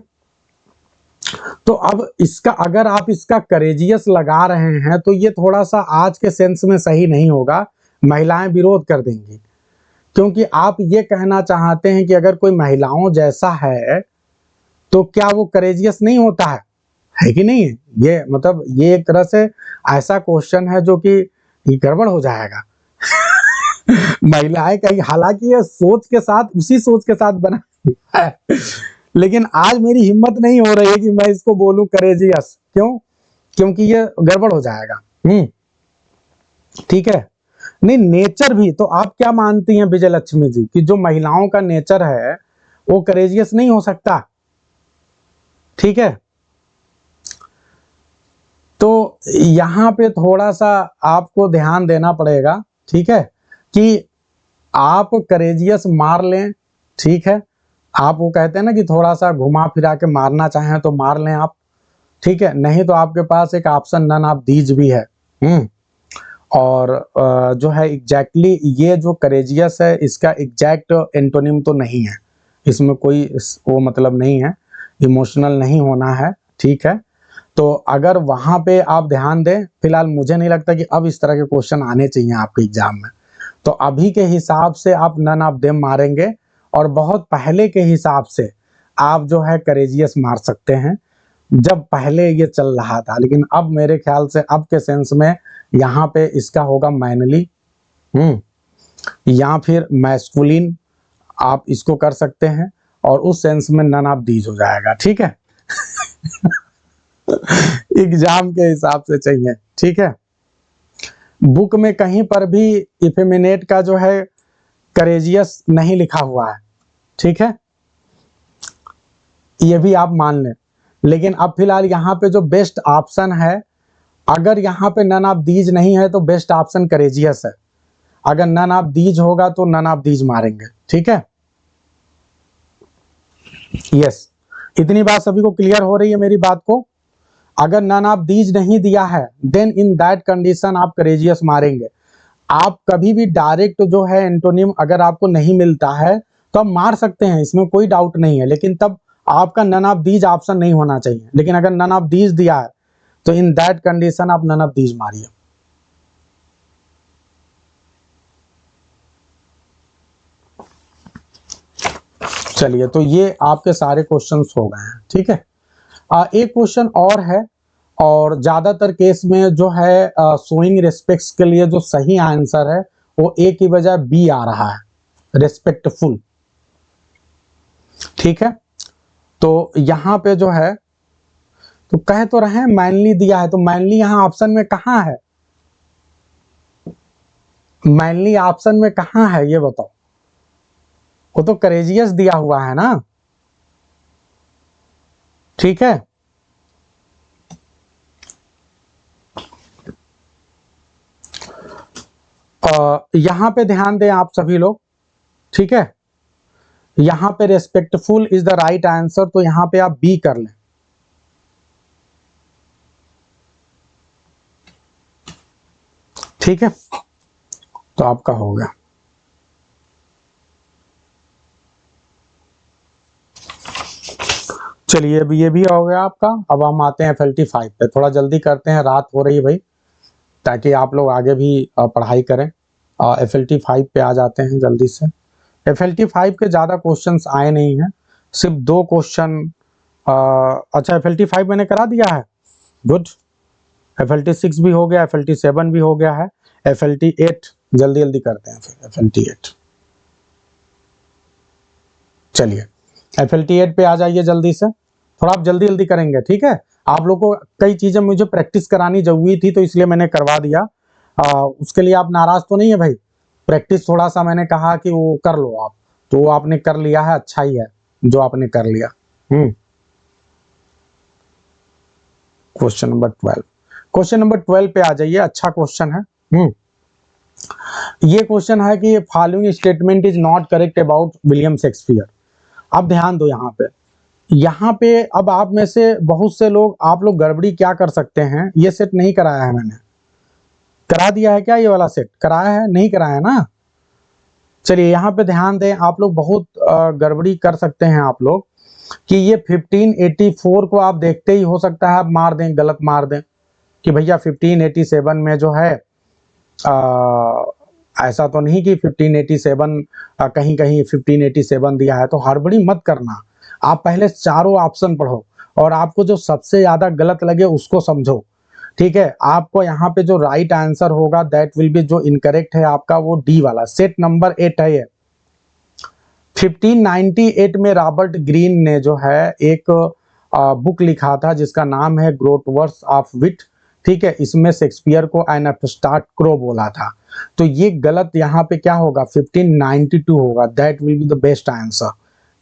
तो अब इसका अगर आप इसका करेजियस लगा रहे हैं तो ये थोड़ा सा आज के सेंस में सही नहीं होगा, महिलाएं विरोध कर देंगी, क्योंकि आप ये कहना चाहते हैं कि अगर कोई महिलाओं जैसा है तो क्या वो करेजियस नहीं होता है कि नहीं? ये मतलब ये एक तरह से ऐसा क्वेश्चन है जो कि गड़बड़ हो जाएगा। महिलाएं कहीं, हालांकि ये सोच के साथ, उसी सोच के साथ बना है, लेकिन आज मेरी हिम्मत नहीं हो रही है कि मैं इसको बोलूं करेजियस। क्यों? क्योंकि ये गड़बड़ हो जाएगा। ठीक है, नहीं नेचर भी तो आप क्या मानती हैं विजय लक्ष्मी जी कि जो महिलाओं का नेचर है वो करेजियस नहीं हो सकता? ठीक है, तो यहां पे थोड़ा सा आपको ध्यान देना पड़ेगा। ठीक है, कि आप करेजियस मार लें, ठीक है, आप वो कहते हैं ना कि थोड़ा सा घुमा फिरा के मारना चाहें तो मार लें आप, ठीक है, नहीं तो आपके पास एक ऑप्शन नन ऑफ दीज भी है। और जो है एग्जैक्टली ये जो करेजियस है इसका एग्जैक्ट एंटोनिम तो नहीं है, इसमें कोई वो मतलब नहीं है, इमोशनल नहीं होना है। ठीक है, तो अगर वहां पे आप ध्यान दें, फिलहाल मुझे नहीं लगता कि अब इस तरह के क्वेश्चन आने चाहिए आपके एग्जाम में, तो अभी के हिसाब से आप नन ऑफ देम मारेंगे, और बहुत पहले के हिसाब से आप जो है करेजियस मार सकते हैं, जब पहले ये चल रहा था, लेकिन अब मेरे ख्याल से अब के सेंस में यहाँ पे इसका होगा मैनली, या फिर मैस्कुलिन, आप इसको कर सकते हैं, और उस सेंस में नन ऑफ दीज हो जाएगा। ठीक है, एग्जाम के हिसाब से चाहिए। ठीक है, बुक में कहीं पर भी इफेमिनेट का जो है करेजियस नहीं लिखा हुआ है। ठीक है, ये भी आप मान लें, लेकिन अब फिलहाल यहाँ पे जो बेस्ट ऑप्शन है, अगर यहाँ पे नन ऑफ दीज नहीं है तो बेस्ट ऑप्शन करेजियस है, अगर नन ऑफ दीज होगा तो नन ऑफ दीज मारेंगे। ठीक है, यस, इतनी बात सभी को क्लियर हो रही है मेरी बात को? अगर नन ऑफ दीज नहीं दिया है देन इन दैट कंडीशन आप करेजियस मारेंगे। आप कभी भी डायरेक्ट जो है एंटोनिम अगर आपको नहीं मिलता है तो आप मार सकते हैं, इसमें कोई डाउट नहीं है, लेकिन तब आपका नन ऑफ दीज ऑप्शन नहीं होना चाहिए। लेकिन अगर नन ऑफ दीज दिया है तो इन दैट कंडीशन आप नन ऑफ दीज मारिए। चलिए, तो ये आपके सारे क्वेश्चंस हो गए हैं। ठीक है, एक क्वेश्चन और है, और ज्यादातर केस में जो है शोइंग रिस्पेक्ट्स के लिए जो सही आंसर है वो ए की बजाय बी आ रहा है, रिस्पेक्टफुल। ठीक है, तो यहां पे जो है, तो कह तो रहे हैं मैनली दिया है, तो मैनली यहां ऑप्शन में कहां है? मैनली ऑप्शन में कहां है ये बताओ? वो तो करेजियस दिया हुआ है ना। ठीक है, यहां पे ध्यान दें आप सभी लोग। ठीक है, यहां पे respectful is the right answer, तो यहां पे आप बी कर लें। ठीक है, तो आपका हो गया। चलिए, अभी ये भी हो गया आपका। अब हम आते हैं FLT5 पे, थोड़ा जल्दी करते हैं, रात हो रही है भाई, ताकि आप लोग आगे भी पढ़ाई करें। FLT5 पे आ जाते हैं जल्दी से। FLT5 के ज़्यादा क्वेश्चंस आए नहीं हैं, सिर्फ 2 क्वेश्चन। अच्छा, FLT5 मैंने करा दिया है, गुड। FLT6 भी हो गया, FLT7 भी हो गया है, FLT8 जल्दी जल्दी करते हैं फिर। FLT8, चलिए FLT8 पे आ जाइए जल्दी से, थोड़ा आप जल्दी जल्दी करेंगे। ठीक है, आप लोग को कई चीजें मुझे प्रैक्टिस करानी जरूरी थी, तो इसलिए मैंने करवा दिया। उसके लिए आप नाराज तो नहीं है भाई? प्रैक्टिस थोड़ा सा मैंने कहा कि वो कर लो आप, तो वो आपने कर लिया है, अच्छा ही है जो आपने कर लिया। क्वेश्चन नंबर 12, क्वेश्चन नंबर 12 पे आ जाइए, अच्छा क्वेश्चन है। ये क्वेश्चन है कि following statement is not correct about William Shakespeare. अब ध्यान दो यहाँ पे अब आप में से बहुत से लोग, आप लोग गड़बड़ी क्या कर सकते हैं, ये सेट नहीं कराया है मैंने, करा दिया है क्या? ये वाला सेट कराया है? नहीं कराया ना? चलिए यहाँ पे ध्यान दें, आप लोग बहुत गड़बड़ी कर सकते हैं आप लोग कि ये 1584 को आप देखते ही हो सकता है आप मार दें, गलत मार दें कि भैया 1587 में जो है ऐसा तो नहीं कि 1587 कहीं कहीं 1587 दिया है, तो हड़बड़ी मत करना। आप पहले चारों ऑप्शन पढ़ो और आपको जो सबसे ज्यादा गलत लगे उसको समझो, ठीक है? आपको यहाँ पे जो राइट आंसर होगा दैट विल बी, जो इनकरेक्ट है आपका वो डी वाला, सेट नंबर 8 है ये। 1598 में रॉबर्ट ग्रीन ने जो है एक बुक लिखा था जिसका नाम है ग्रोटवर्स ऑफ विट, ठीक है? इसमें शेक्सपियर को एन अपस्टार्ट क्रो बोला था, तो ये गलत यहाँ पे क्या होगा? 1592 होगा, that will be the best answer,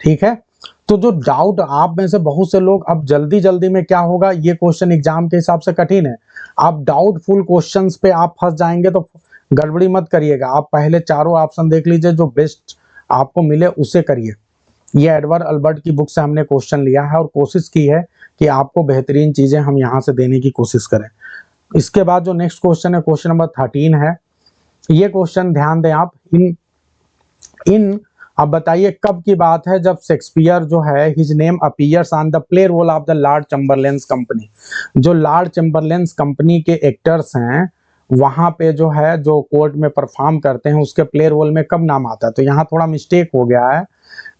ठीक है? तो जो डाउट आप में से बहुत से लोग, अब जल्दी जल्दी में क्या होगा, ये क्वेश्चन एग्जाम के हिसाब से कठिन है, आप डाउटफुल क्वेश्चंस पे आप फंस जाएंगे, तो गड़बड़ी मत करिएगा। आप पहले चारों ऑप्शन देख लीजिए, जो बेस्ट आपको मिले उसे करिए। ये एडवर्ड अल्बर्ट की बुक से हमने क्वेश्चन लिया है और कोशिश की है कि आपको बेहतरीन चीजें हम यहाँ से देने की कोशिश करें। इसके बाद जो नेक्स्ट क्वेश्चन है, क्वेश्चन नंबर 13 है। ये क्वेश्चन ध्यान दें आप, इन अब बताइए कब की बात है जब शेक्सपियर जो है his name appears on the play roll of the Lord Chamberlain's company. जो लॉर्ड चैम्बरलेन्स कंपनी के एक्टर्स हैं वहां पे जो है, जो कोर्ट में परफॉर्म करते हैं, उसके प्ले रोल में कब नाम आता है? तो यहाँ थोड़ा मिस्टेक हो गया है,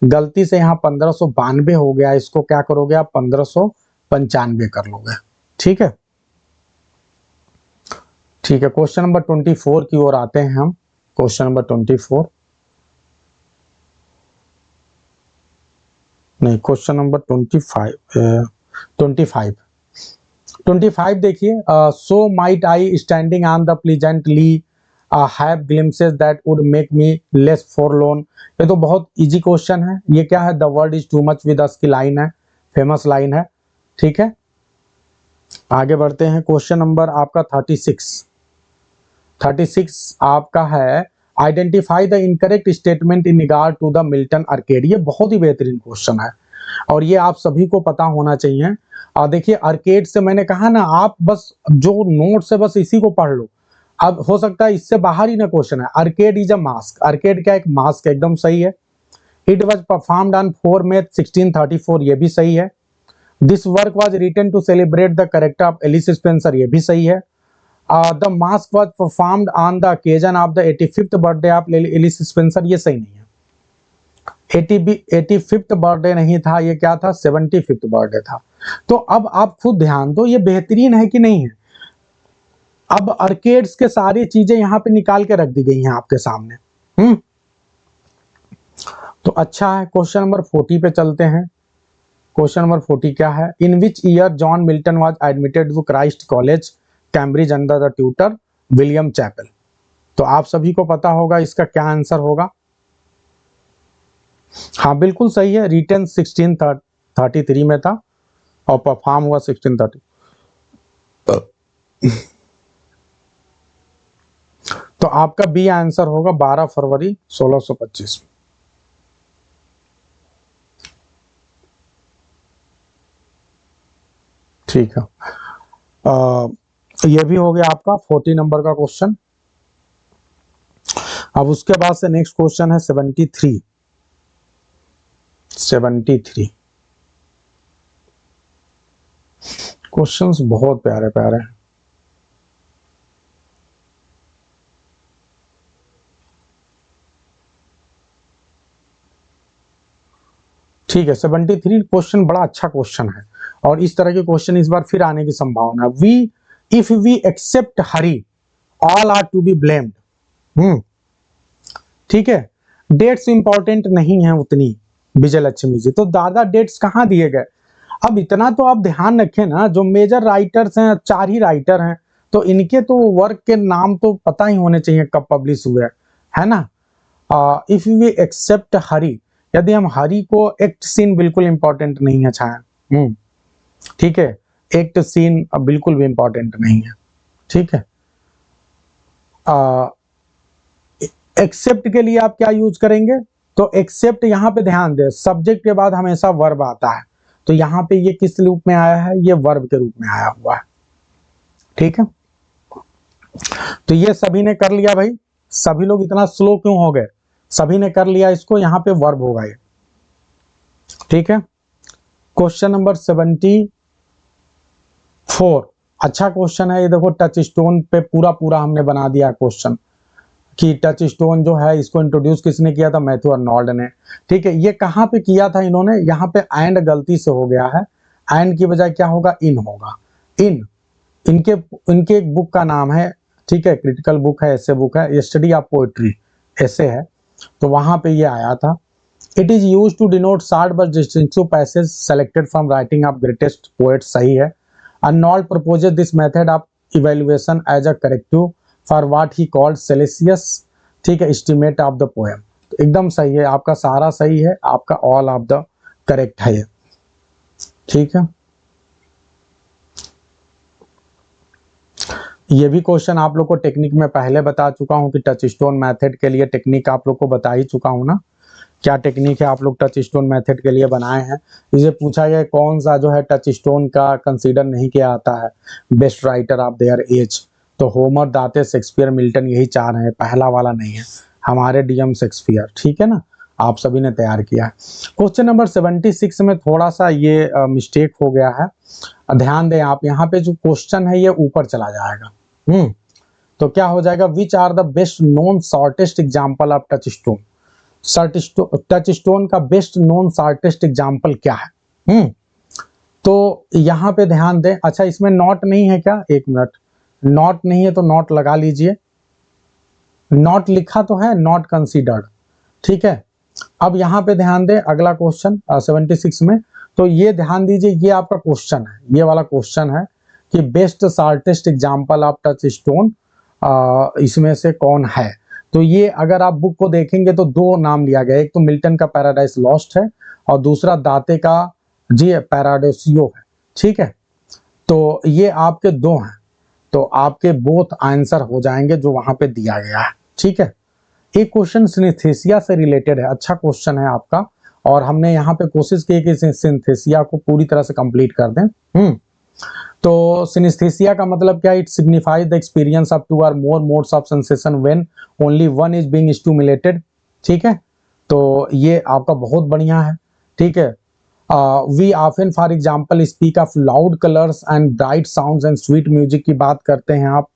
गलती से यहाँ 1592 हो गया, इसको क्या करोगे आप? 1595 कर लोगे, ठीक है? ठीक है, क्वेश्चन नंबर 24 की ओर आते हैं हम। क्वेश्चन नंबर 24 नहीं, क्वेश्चन नंबर 25 देखिए, so might I standing on the pleasantly have glimpses that would make me less forlorn. ये तो बहुत इजी क्वेश्चन है। ये क्या है? The world is too much with us की लाइन है, फेमस लाइन है, ठीक है? आगे बढ़ते हैं, क्वेश्चन नंबर आपका 36 आपका है, identify the incorrect statement in regard to the Milton arcade. ये बहुत ही बेहतरीन क्वेश्चन है और ये आप सभी को पता होना चाहिए। देखिए, आर्केड से मैंने कहा ना, आप बस जो नोट से बस इसी को पढ़ लो। अब हो सकता है इससे बाहर ही ना क्वेश्चन है। Arcade is a mask, arcade क्या? एक मास्क, एकदम सही है। It was performed on 4 May 1634, ये भी सही है। This work was written to celebrate the character of Alice Spencer, ये भी सही है। The mask was performed on the occasion of the 85th birthday of Alice Spencer, ये सही नहीं है। 85th बर्थडे नहीं था, ये क्या था? 75th बर्थडे था। तो अब आप खुद ध्यान दो, ये बेहतरीन है कि नहीं है? अब आर्केड्स के सारी चीजें यहाँ पे निकाल के रख दी गई हैं आपके सामने। तो अच्छा है। क्वेश्चन नंबर 40 पे चलते हैं। क्वेश्चन नंबर 40 क्या है? In which year John Milton was admitted to Christ College Cambridge under the tutor William Chappell. तो आप सभी को पता होगा इसका क्या आंसर होगा। हाँ बिल्कुल सही है, रिटन 1633 में था और परफॉर्म हुआ 1630। तो आपका बी आंसर होगा 12 फरवरी 1625। ठीक है, ये भी हो गया आपका 40 नंबर का क्वेश्चन। अब उसके बाद से नेक्स्ट क्वेश्चन है 73। क्वेश्चंस बहुत प्यारे प्यारे हैं। ठीक है, 73 क्वेश्चन बड़ा अच्छा क्वेश्चन है और इस तरह के क्वेश्चन इस बार फिर आने की संभावना। If we accept Harry all are to be blamed. ठीक है, डेट्स इंपॉर्टेंट नहीं है उतनी विजय लक्ष्मी जी, तो दादा डेट्स कहाँ दिए गए? अब इतना तो आप ध्यान रखें ना, जो मेजर राइटर्स हैं 4 ही राइटर हैं, तो इनके तो वर्क के नाम तो पता ही होने चाहिए कब पब्लिश हुए, है ना? इफ वी एक्सेप्ट हरी, यदि हम हरी को, एक्ट सीन बिल्कुल इंपॉर्टेंट नहीं है छाया। ठीक है, एक्ट सीन बिल्कुल भी इंपॉर्टेंट नहीं है। ठीक है, एक्सेप्ट के लिए आप क्या यूज करेंगे? तो एक्सेप्ट यहाँ पे ध्यान दे, सब्जेक्ट के बाद हमेशा वर्ब आता है, तो यहाँ पे ये किस रूप में आया है, ये वर्ब के रूप में आया हुआ है। ठीक है, तो ये सभी ने कर लिया भाई, सभी लोग इतना स्लो क्यों हो गए, सभी ने कर लिया इसको, यहाँ पे वर्ब होगा ये। ठीक है, क्वेश्चन नंबर 74, अच्छा क्वेश्चन है ये, देखो टच स्टोन पे पूरा पूरा हमने बना दिया क्वेश्चन कि टच स्टोन जो है इसको इंट्रोड्यूस किसने किया था, मैथ्यू अर्नोल्ड ने। ठीक है, ये कहाँ पे किया था इन्होंने, यहाँ पे एंड गलती से हो गया है, एंड की बजाय क्या होगा, इन होगा, इन। इनके इनके एक बुक का नाम है, ठीक है, क्रिटिकल बुक है, ऐसे बुक है, स्टडी ऑफ पोएट्री ऐसे है, तो वहां पे ये आया था। It is use to denote short but distinctive passage selected from writing of greatest poets, सही है। Arnold proposes this method of evaluation as a corrective for what he called celsius, ठीक है, एस्टिमेट ऑफ द पोएम, तो एकदम सही है, आपका सारा सही है, आपका ऑल ऑफ द करेक्ट है ये। ठीक है, ये भी क्वेश्चन आप लोग को टेक्निक में पहले बता चुका हूं कि टच स्टोन मेथड के लिए टेक्निक आप लोग को बता ही चुका हूं ना, क्या टेक्निक है आप लोग टच स्टोन मेथड के लिए बनाए हैं। इसे पूछा गया कौन सा जो है टच स्टोन का कंसीडर नहीं किया जाता है best writer of their age, तो होमर, दाते, शेक्सपियर, मिल्टन, यही चार हैं, पहला वाला नहीं है, हमारे डीएम शेक्सपियर। ठीक है ना, आप सभी ने तैयार किया है। क्वेश्चन नंबर 76 में थोड़ा सा ये मिस्टेक हो गया है, ध्यान दें आप, यहाँ पे जो क्वेश्चन है ये ऊपर चला जाएगा। तो क्या हो जाएगा, which are the best known shortest example of touch stone, touch stone का बेस्ट नोन शॉर्टेस्ट एग्जाम्पल क्या है। तो यहाँ पे ध्यान दें, अच्छा इसमें नॉट नहीं है क्या, एक मिनट, नॉट नहीं है तो नॉट लगा लीजिए, नॉट लिखा तो है, नॉट कंसीडर्ड। ठीक है, अब यहाँ पे ध्यान दें, अगला क्वेश्चन 76 में, तो ये ध्यान दीजिए, ये आपका क्वेश्चन है, ये वाला क्वेश्चन है कि best shortest example of touch stone इसमें से कौन है। तो ये अगर आप बुक को देखेंगे तो दो नाम लिया गया, एक तो मिल्टन का पैराडाइस लॉस्ट है और दूसरा दाते का जी पैराडोसियो है। ठीक है, तो ये आपके दो हैं, तो आपके बोथ आंसर हो जाएंगे जो वहां पे दिया गया है। ठीक है, एक क्वेश्चन सिनेस्थेसिया से रिलेटेड है, अच्छा क्वेश्चन है आपका, और हमने यहाँ पे कोशिश की कि सिनेस्थेसिया को पूरी तरह से कंप्लीट कर दें। तो सिनेस्थेसिया का मतलब क्या, it signifies the experience of two or more modes of sensation when only one is being stimulated. ठीक है, तो ये आपका बहुत बढ़िया है। ठीक है, we often for example speak of loud colours and bright sounds and sweet music की बात करते हैं आप।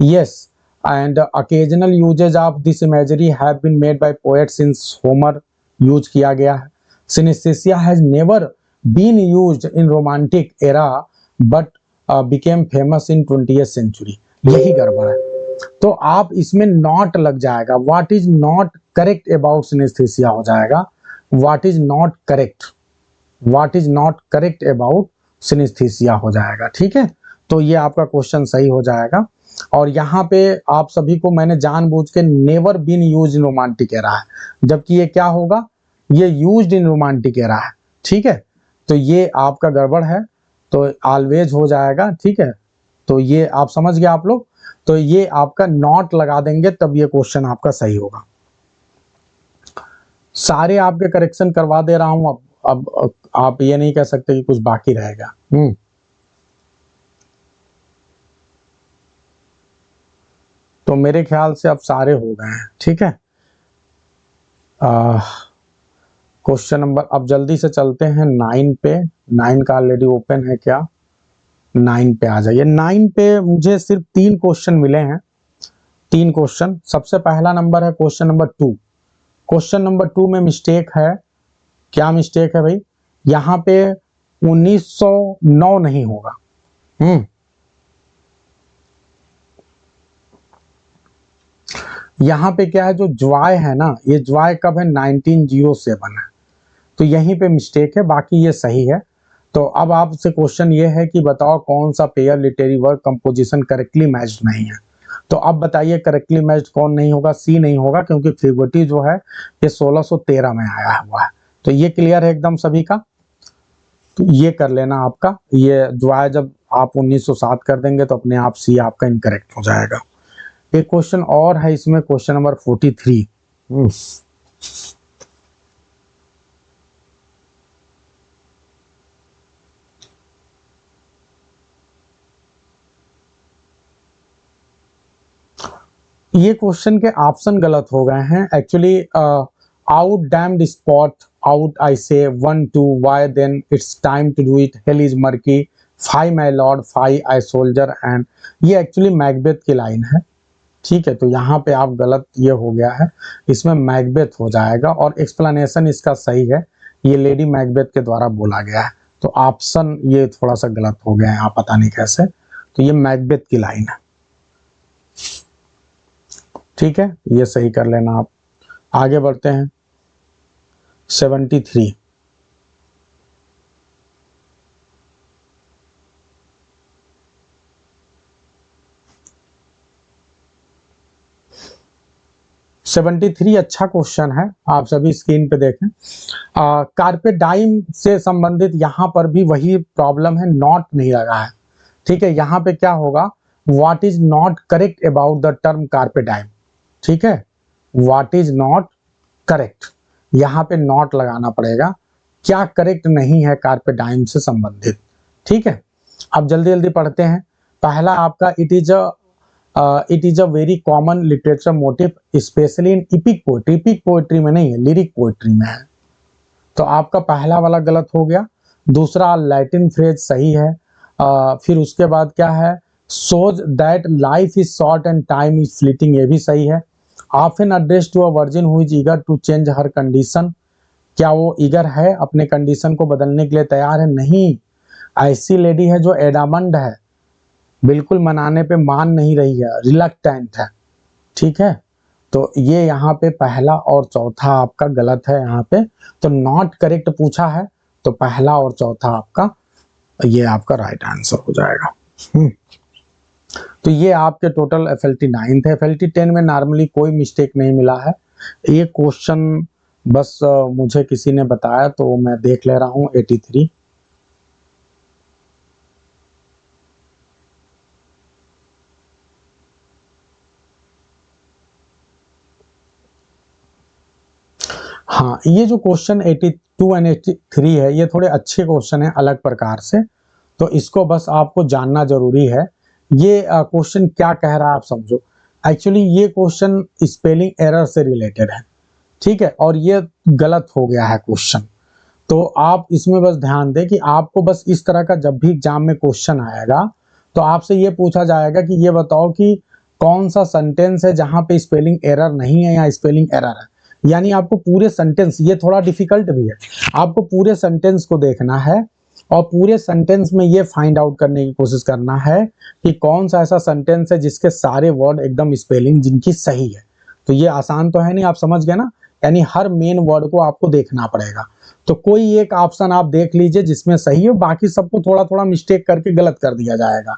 Yes, and occasional uses of this imagery have been made by poets since Homer use किया गया है। Synesthesia has never been used in romantic era but became famous in 20th century, यही गड़बड़ है, तो आप इसमें नॉट लग जाएगा, what is not correct about synesthesia हो जाएगा, what is not correct, what is not correct about synesthesia हो जाएगा। ठीक है, तो ये आपका क्वेश्चन सही हो जाएगा। और यहाँ पे आप सभी को मैंने जानबूझ के never been use in romantic era है, जबकि ये क्या होगा, ये यूज्ड इन रोमांटिक एरा है। ठीक है, तो ये आपका गड़बड़ है, तो ऑलवेज हो जाएगा। ठीक है, तो ये आप समझ गए आप लोग, तो ये आपका नॉट लगा देंगे तब ये क्वेश्चन आपका सही होगा। सारे आपके करेक्शन करवा दे रहा हूं, अब आप ये नहीं कह सकते कि कुछ बाकी रहेगा। तो मेरे ख्याल से अब सारे हो गए हैं। ठीक है, क्वेश्चन नंबर, अब जल्दी से चलते हैं 9 पे, 9 का ऑलरेडी ओपन है क्या, 9 पे आ जाइए। 9 पे मुझे सिर्फ 3 क्वेश्चन मिले हैं, 3 क्वेश्चन। सबसे पहला नंबर है क्वेश्चन नंबर 2। क्वेश्चन नंबर 2 में मिस्टेक है, क्या मिस्टेक है भाई, यहाँ पे 1909 नहीं होगा। यहाँ पे क्या है, जो ज्वाय है ना, ये ज्वाय कब है, 1907 है, तो यहीं पे मिस्टेक है, बाकी ये सही है। तो अब आपसे क्वेश्चन ये है कि बताओ कौन सा pair literary work composition correctly matched नहीं है। तो अब बताइए करेक्टली मैच्ड कौन नहीं होगा, सी नहीं होगा, क्योंकि फिगोटी जो है ये 1613 में आया हुआ है। तो ये क्लियर है एकदम सभी का, तो ये कर लेना आपका, ये ज्वाय जब आप 1907 कर देंगे तो अपने आप सी आपका इनकरेक्ट हो जाएगा। एक क्वेश्चन और है इसमें, क्वेश्चन नंबर 43। ये क्वेश्चन के ऑप्शन गलत हो गए हैं actually. Out damned spot, out I say 1 2 why then it's time to do it, hell is murky, fie my lord, fie I soldier and, ये एक्चुअली मैकबेथ की लाइन है। ठीक है, तो यहाँ पे आप गलत ये हो गया है, इसमें मैकबेथ हो जाएगा और एक्सप्लेनेशन इसका सही है, ये लेडी मैकबेथ के द्वारा बोला गया है। तो ऑप्शन ये थोड़ा सा गलत हो गया है, आप पता नहीं कैसे, तो ये मैकबेथ की लाइन है। ठीक है, ये सही कर लेना आप। आगे बढ़ते हैं 73। अच्छा क्वेश्चन है, आप सभी स्क्रीन पे देखें। कार्पे डाइम से संबंधित यहाँ पर भी वही प्रॉब्लम है, नॉट नहीं लगा है। ठीक है, यहाँ पे क्या होगा, what is not correct about the term carpe diem. ठीक है, व्हाट इज नॉट करेक्ट, यहाँ पे नॉट लगाना पड़ेगा, क्या करेक्ट नहीं है कार्पे डाइम से संबंधित। ठीक है, अब जल्दी जल्दी पढ़ते हैं। पहला आपका it is a very common literature motive specially in EPIC poetry, EPIC poetry में नहीं है, लिरिक पोएट्री में है, तो आपका पहला वाला गलत हो गया। दूसरा लैटिन फ्रेज सही है। फिर उसके बाद क्या है, shows that life is short and time is fleeting, ये भी सही है। Often address to a virgin who is eager to change her condition, क्या वो ईगर है, अपने कंडीशन को बदलने के लिए तैयार है? नहीं, ऐसी लेडी है जो एडामंड है, बिल्कुल मनाने पे मान नहीं रही है, रिलक्टेंट है। ठीक है, तो ये यहाँ पे पहला और चौथा आपका गलत है यहाँ पे, तो नॉट करेक्ट पूछा है, तो पहला और चौथा आपका ये आपका राइट आंसर हो जाएगा। तो ये आपके टोटल FLT 9 थे। FLT 10 में नॉर्मली कोई मिस्टेक नहीं मिला है। ये क्वेश्चन बस मुझे किसी ने बताया तो मैं देख ले रहा हूँ 83। हाँ, ये जो क्वेश्चन 82 एंड 83 है, ये थोड़े अच्छे क्वेश्चन है अलग प्रकार से, तो इसको बस आपको जानना जरूरी है। ये क्वेश्चन क्या कह रहा है आप समझो। एक्चुअली ये क्वेश्चन स्पेलिंग एरर से रिलेटेड है। ठीक है, और ये गलत हो गया है क्वेश्चन, तो आप इसमें बस ध्यान दें कि आपको बस इस तरह का जब भी एग्जाम में क्वेश्चन आएगा तो आपसे ये पूछा जाएगा कि ये बताओ कि कौन सा सेंटेंस है जहां पे स्पेलिंग एरर नहीं है या स्पेलिंग एरर है। यानी आपको पूरे सेंटेंस, ये थोड़ा डिफिकल्ट भी है, आपको पूरे सेंटेंस को देखना है और पूरे सेंटेंस में ये फाइंड आउट करने की कोशिश करना है कि कौन सा ऐसा सेंटेंस है जिसके सारे वर्ड एकदम स्पेलिंग जिनकी सही है। तो ये आसान तो है नहीं, आप समझ गए ना, यानी हर मेन वर्ड को आपको देखना पड़ेगा। तो कोई एक ऑप्शन आप देख लीजिए जिसमें सही है, बाकी सबको थोड़ा थोड़ा मिस्टेक करके गलत कर दिया जाएगा।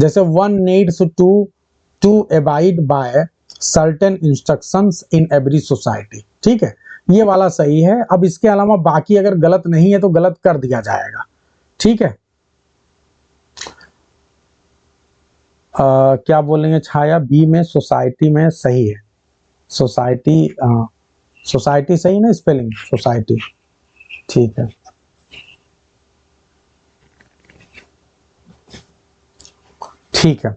जैसे one needs to abide by certain instructions in every society. ठीक है, ये वाला सही है। अब इसके अलावा बाकी अगर गलत नहीं है तो गलत कर दिया जाएगा। ठीक है, क्या बोलेंगे छाया, बी में सोसाइटी में सही है, सोसाइटी, सोसाइटी सही ना स्पेलिंग, सोसाइटी। ठीक है, ठीक है।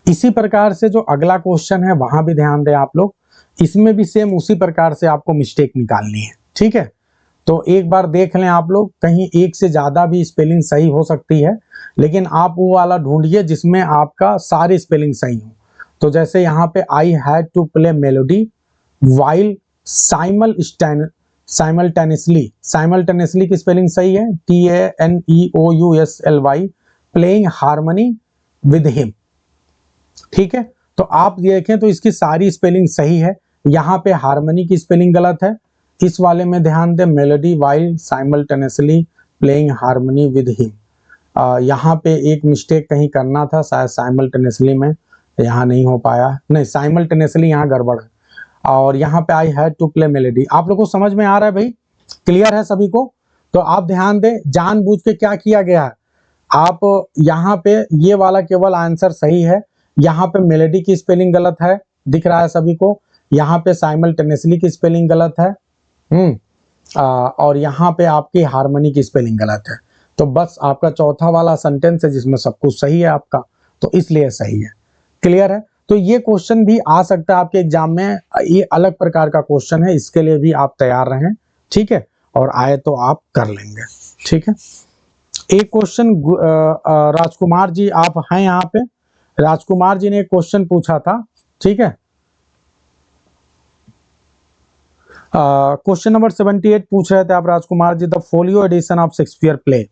इसी प्रकार से जो अगला क्वेश्चन है वहां भी ध्यान दें आप लोग, इसमें भी सेम उसी प्रकार से आपको मिस्टेक निकालनी है। ठीक है, तो एक बार देख लें आप लोग, कहीं एक से ज्यादा भी स्पेलिंग सही हो सकती है, लेकिन आप वो वाला ढूंढिए जिसमें आपका सारे स्पेलिंग सही हो। तो जैसे यहाँ पे I had to play melody while simultaneously, simultaneously की स्पेलिंग सही है, TANEOUSLY, playing harmony with him. ठीक है, तो आप देखें तो इसकी सारी स्पेलिंग सही है, यहाँ पे हार्मनी की स्पेलिंग गलत है, इस वाले में ध्यान दें, melody while simultaneously playing harmony with him, यहाँ पे एक मिस्टेक कहीं करना था शायद साइमल्टेनियसली में, यहाँ नहीं हो पाया, नहीं साइमल्टेनियसली यहाँ गड़बड़ है, और यहाँ पे I had to play melody. आप लोगों को समझ में आ रहा है भाई, क्लियर है सभी को? तो आप ध्यान दें, जानबूझ के क्या किया गया है, आप यहाँ पे ये वाला केवल आंसर सही है, यहाँ पे मेलोडी की स्पेलिंग गलत है, दिख रहा है सभी को, यहाँ पे साइमल्टेनियसली की स्पेलिंग गलत है, और यहाँ पे आपकी हार्मनी की स्पेलिंग गलत है। तो बस आपका चौथा वाला सेंटेंस है जिसमें सब कुछ सही है आपका, तो इसलिए सही है। क्लियर है? तो ये क्वेश्चन भी आ सकता है आपके एग्जाम में, ये अलग प्रकार का क्वेश्चन है, इसके लिए भी आप तैयार रहें, ठीक है, और आए तो आप कर लेंगे, ठीक है। एक क्वेश्चन राजकुमार जी आप हैं यहाँ पे, राजकुमार जी ने एक क्वेश्चन पूछा था, ठीक है। क्वेश्चन नंबर 78 पूछ रहे थे आप Rajkumar ji, the folio edition of Shakespeare play.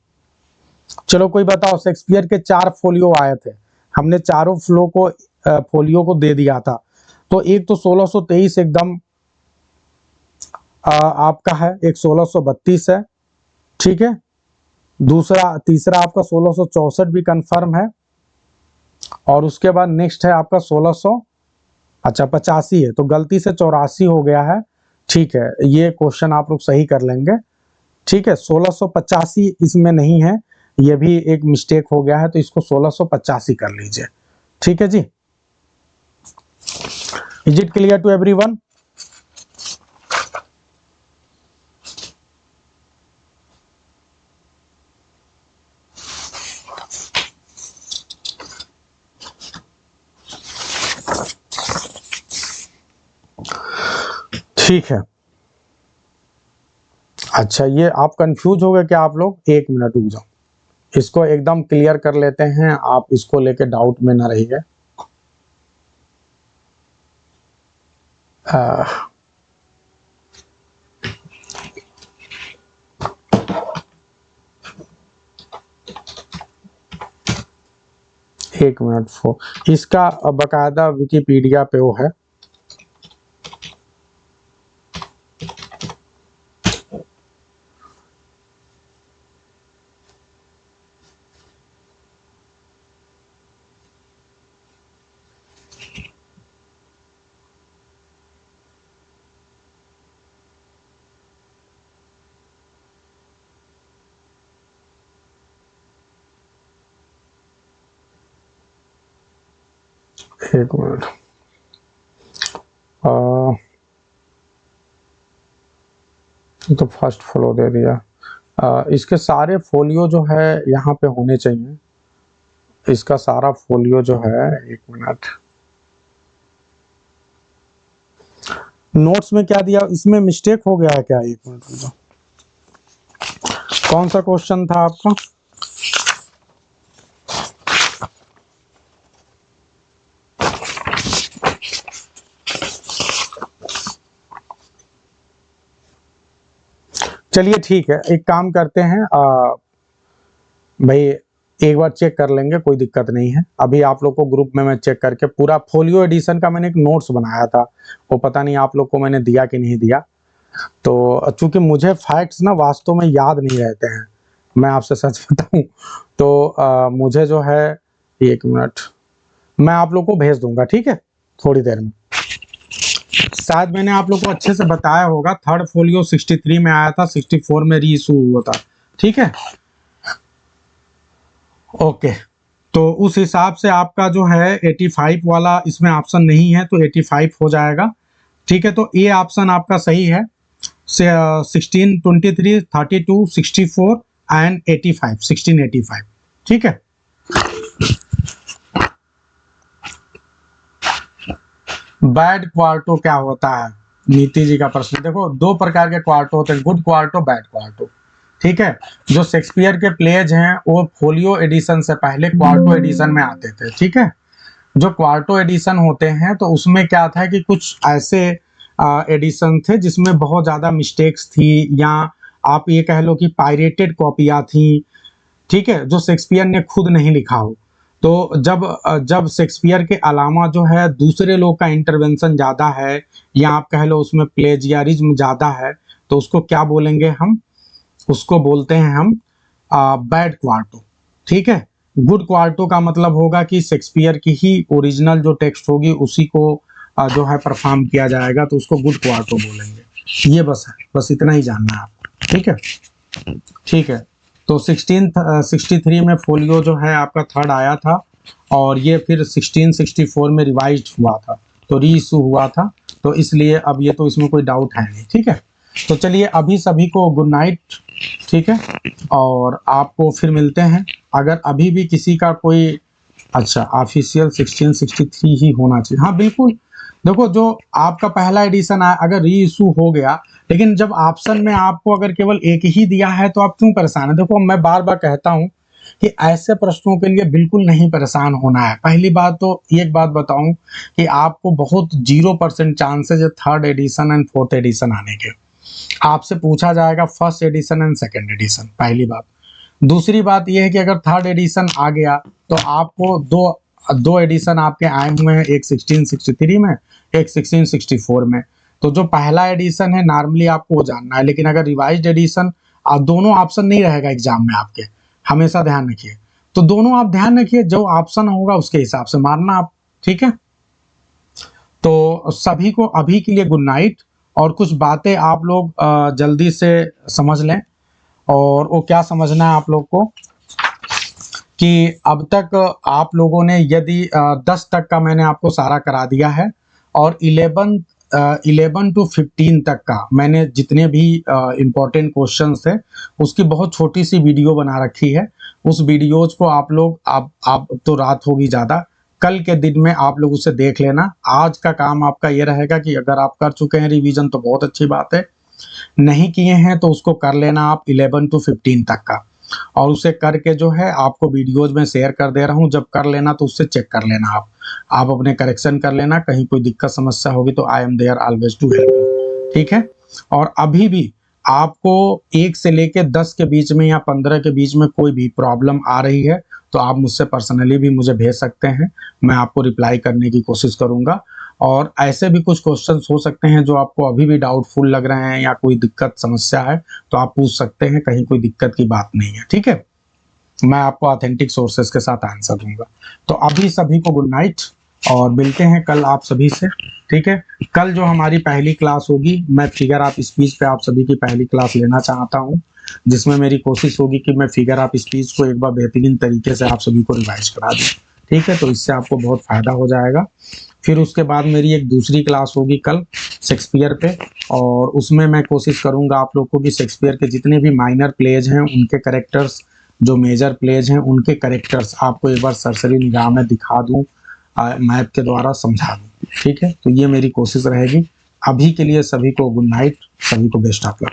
चलो कोई बताओ, शेक्सपियर के 4 फोलियो आए थे, हमने चारों फोलियो को दे दिया था। तो एक तो 1623 एकदम आपका है, एक 1632 है, ठीक है। तीसरा आपका 1664 भी कंफर्म है, और उसके बाद नेक्स्ट है आपका 85 है, तो गलती से 84 हो गया है, ठीक है। ये क्वेश्चन आप लोग सही कर लेंगे, ठीक है। 1685 इसमें नहीं है, ये भी एक मिस्टेक हो गया है, तो इसको 1685 कर लीजिए, ठीक है जी। Is it clear to everyone? ठीक है। अच्छा, ये आप कंफ्यूज हो गए क्या आप लोग? एक मिनट रुक जाओ, इसको एकदम क्लियर कर लेते हैं, आप इसको लेके डाउट में ना रहिए। एक मिनट, इसका बकायदा विकिपीडिया पे वो है। एक मिनट, तो फर्स्ट फ्लो दे दिया। इसके सारे फोलियो जो है यहाँ पे होने चाहिए, इसका सारा फोलियो जो है, एक मिनट, नोट्स में क्या दिया, इसमें मिस्टेक हो गया है क्या? एक मिनट, कौन सा क्वेश्चन था आपका? चलिए ठीक है, एक काम करते हैं, भाई एक बार चेक कर लेंगे, कोई दिक्कत नहीं है। अभी आप लोग को ग्रुप में मैं चेक करके पूरा फोलियो एडिशन का मैंने एक नोट्स बनाया था, वो पता नहीं आप लोग को मैंने दिया कि नहीं दिया। तो चूंकि मुझे फैक्ट्स ना वास्तव में याद नहीं रहते हैं, मैं आपसे सच बताऊं, तो मुझे जो है, एक मिनट, मैं आप लोग को भेज दूंगा, ठीक है, थोड़ी देर में। शायद मैंने आप लोग को अच्छे से बताया होगा, थर्ड फोलियो 63 में आया था, 64 में री इशू हुआ था, ठीक है। ओके, तो उस हिसाब से आपका जो है 85 वाला इसमें ऑप्शन नहीं है, तो 85 हो जाएगा, ठीक है। तो ये ऑप्शन आपका सही है, 16, 23, 32, 64 एंड 85, 1685, ठीक है। बैड क्वार्टो क्या होता है? नीति जी का प्रश्न। देखो, दो प्रकार के क्वार्टो होते हैं, गुड क्वार्टो, बैड क्वार्टो, ठीक है। जो शेक्सपियर के प्लेज हैं वो फोलियो एडिशन से पहले क्वार्टो एडिशन में आते थे, ठीक है। जो क्वार्टो एडिशन होते हैं तो उसमें क्या था कि कुछ ऐसे एडिशन थे जिसमें बहुत ज्यादा मिस्टेक्स थी, या आप ये कह लो कि पायरेटेड कॉपियां थी, ठीक है, जो शेक्सपियर ने खुद नहीं लिखा हो। तो जब शेक्सपियर के अलावा जो है दूसरे लोग का इंटरवेंशन ज्यादा है, या आप कह लो उसमें प्लेजियरिज्म ज्यादा है, तो उसको क्या बोलेंगे हम? उसको बोलते हैं हम बैड क्वार्टो, ठीक है। गुड क्वार्टो का मतलब होगा कि शेक्सपियर की ही ओरिजिनल जो टेक्स्ट होगी उसी को जो है परफॉर्म किया जाएगा, तो उसको गुड क्वार्टो बोलेंगे। ये बस इतना ही जानना है आपको, ठीक है, ठीक है। तो 1663 में फोलियो जो है आपका थर्ड आया था, और ये फिर 1664 में रिवाइज्ड हुआ था, तो री इशू हुआ था, तो इसलिए अब ये तो इसमें कोई डाउट है नहीं, ठीक है। तो चलिए अभी सभी को गुड नाइट, ठीक है, और आपको फिर मिलते हैं। अगर अभी भी किसी का कोई, अच्छा ऑफिशियल 1663 ही होना चाहिए, हाँ बिल्कुल। देखो जो आपका पहला एडिशन आया, अगर री इशू हो गया, लेकिन जब ऑप्शन में आपको अगर केवल एक ही दिया है तो आप क्यों परेशान है। देखो मैं बार बार कहता हूं कि ऐसे प्रश्नों के लिए बिल्कुल नहीं परेशान होना है। पहली बात तो एक बात बताऊं कि आपको बहुत 0% चांसेस है third edition and fourth edition आने के। आपसे पूछा जाएगा first edition and second edition, पहली बात। दूसरी बात यह है कि अगर थर्ड एडिशन आ गया तो आपको दो एडिशन आपके आए हुए हैं, एक 1663 में, एक 1664 में। तो जो पहला एडिशन है नॉर्मली आपको वो जानना है, लेकिन अगर रिवाइज्ड एडिशन, दोनों ऑप्शन नहीं रहेगा एग्जाम में आपके, हमेशा ध्यान रखिए। तो दोनों आप ध्यान रखिए, जो ऑप्शन होगा उसके हिसाब से मारना आप, ठीक है। तो सभी को अभी के लिए गुड नाइट, और कुछ बातें आप लोग जल्दी से समझ लें। और वो क्या समझना है आप लोग को कि अब तक आप लोगों ने यदि 10 तक का मैंने आपको सारा करा दिया है, और 11 to 15 तक का मैंने जितने भी इम्पोर्टेंट क्वेश्चंस थे उसकी बहुत छोटी सी वीडियो बना रखी है। उस वीडियोज को आप लोग, आप तो रात होगी ज़्यादा, कल के दिन में आप लोग उसे देख लेना। आज का काम आपका ये रहेगा कि अगर आप कर चुके हैं रिवीजन तो बहुत अच्छी बात है, नहीं किए हैं तो उसको कर लेना आप 11 to 15 तक का, और उसे करके जो है आपको वीडियोज में शेयर कर दे रहा हूँ, जब कर लेना तो उससे चेक कर लेना आप अपने करेक्शन कर लेना। कहीं कोई दिक्कत समस्या होगी तो I am there always to help you, ठीक है। और अभी भी आपको 1 से लेके 10 के बीच में या 15 के बीच में कोई भी प्रॉब्लम आ रही है तो आप मुझसे पर्सनली भी मुझे भेज सकते हैं, मैं आपको रिप्लाई करने की कोशिश करूंगा। और ऐसे भी कुछ क्वेश्चंस हो सकते हैं जो आपको अभी भी डाउटफुल लग रहे हैं या कोई दिक्कत समस्या है तो आप पूछ सकते हैं, कहीं कोई दिक्कत की बात नहीं है, ठीक है। मैं आपको ऑथेंटिक सोर्सेज के साथ आंसर दूंगा। तो अभी सभी को गुड नाइट, और मिलते हैं कल आप सभी से, ठीक है। कल जो हमारी पहली क्लास होगी, मैं फिगर ऑफ स्पीच पे आप सभी की पहली क्लास लेना चाहता हूँ, जिसमें मेरी कोशिश होगी कि मैं फिगर ऑफ स्पीच को एक बार बेहतरीन तरीके से आप सभी को रिवाइज करा दूँ, ठीक है। तो इससे आपको बहुत फायदा हो जाएगा। फिर उसके बाद मेरी एक दूसरी क्लास होगी कल शेक्सपियर पे, और उसमें मैं कोशिश करूंगा आप लोग को कि शेक्सपियर के जितने भी माइनर प्लेज हैं उनके करेक्टर्स, जो मेजर प्लेज हैं उनके करेक्टर्स आपको एक बार सरसरी निगाह में दिखा दूं, मैप के द्वारा समझा दूं, ठीक है। तो ये मेरी कोशिश रहेगी। अभी के लिए सभी को गुड नाइट, सभी को बेस्ट ऑफ लक।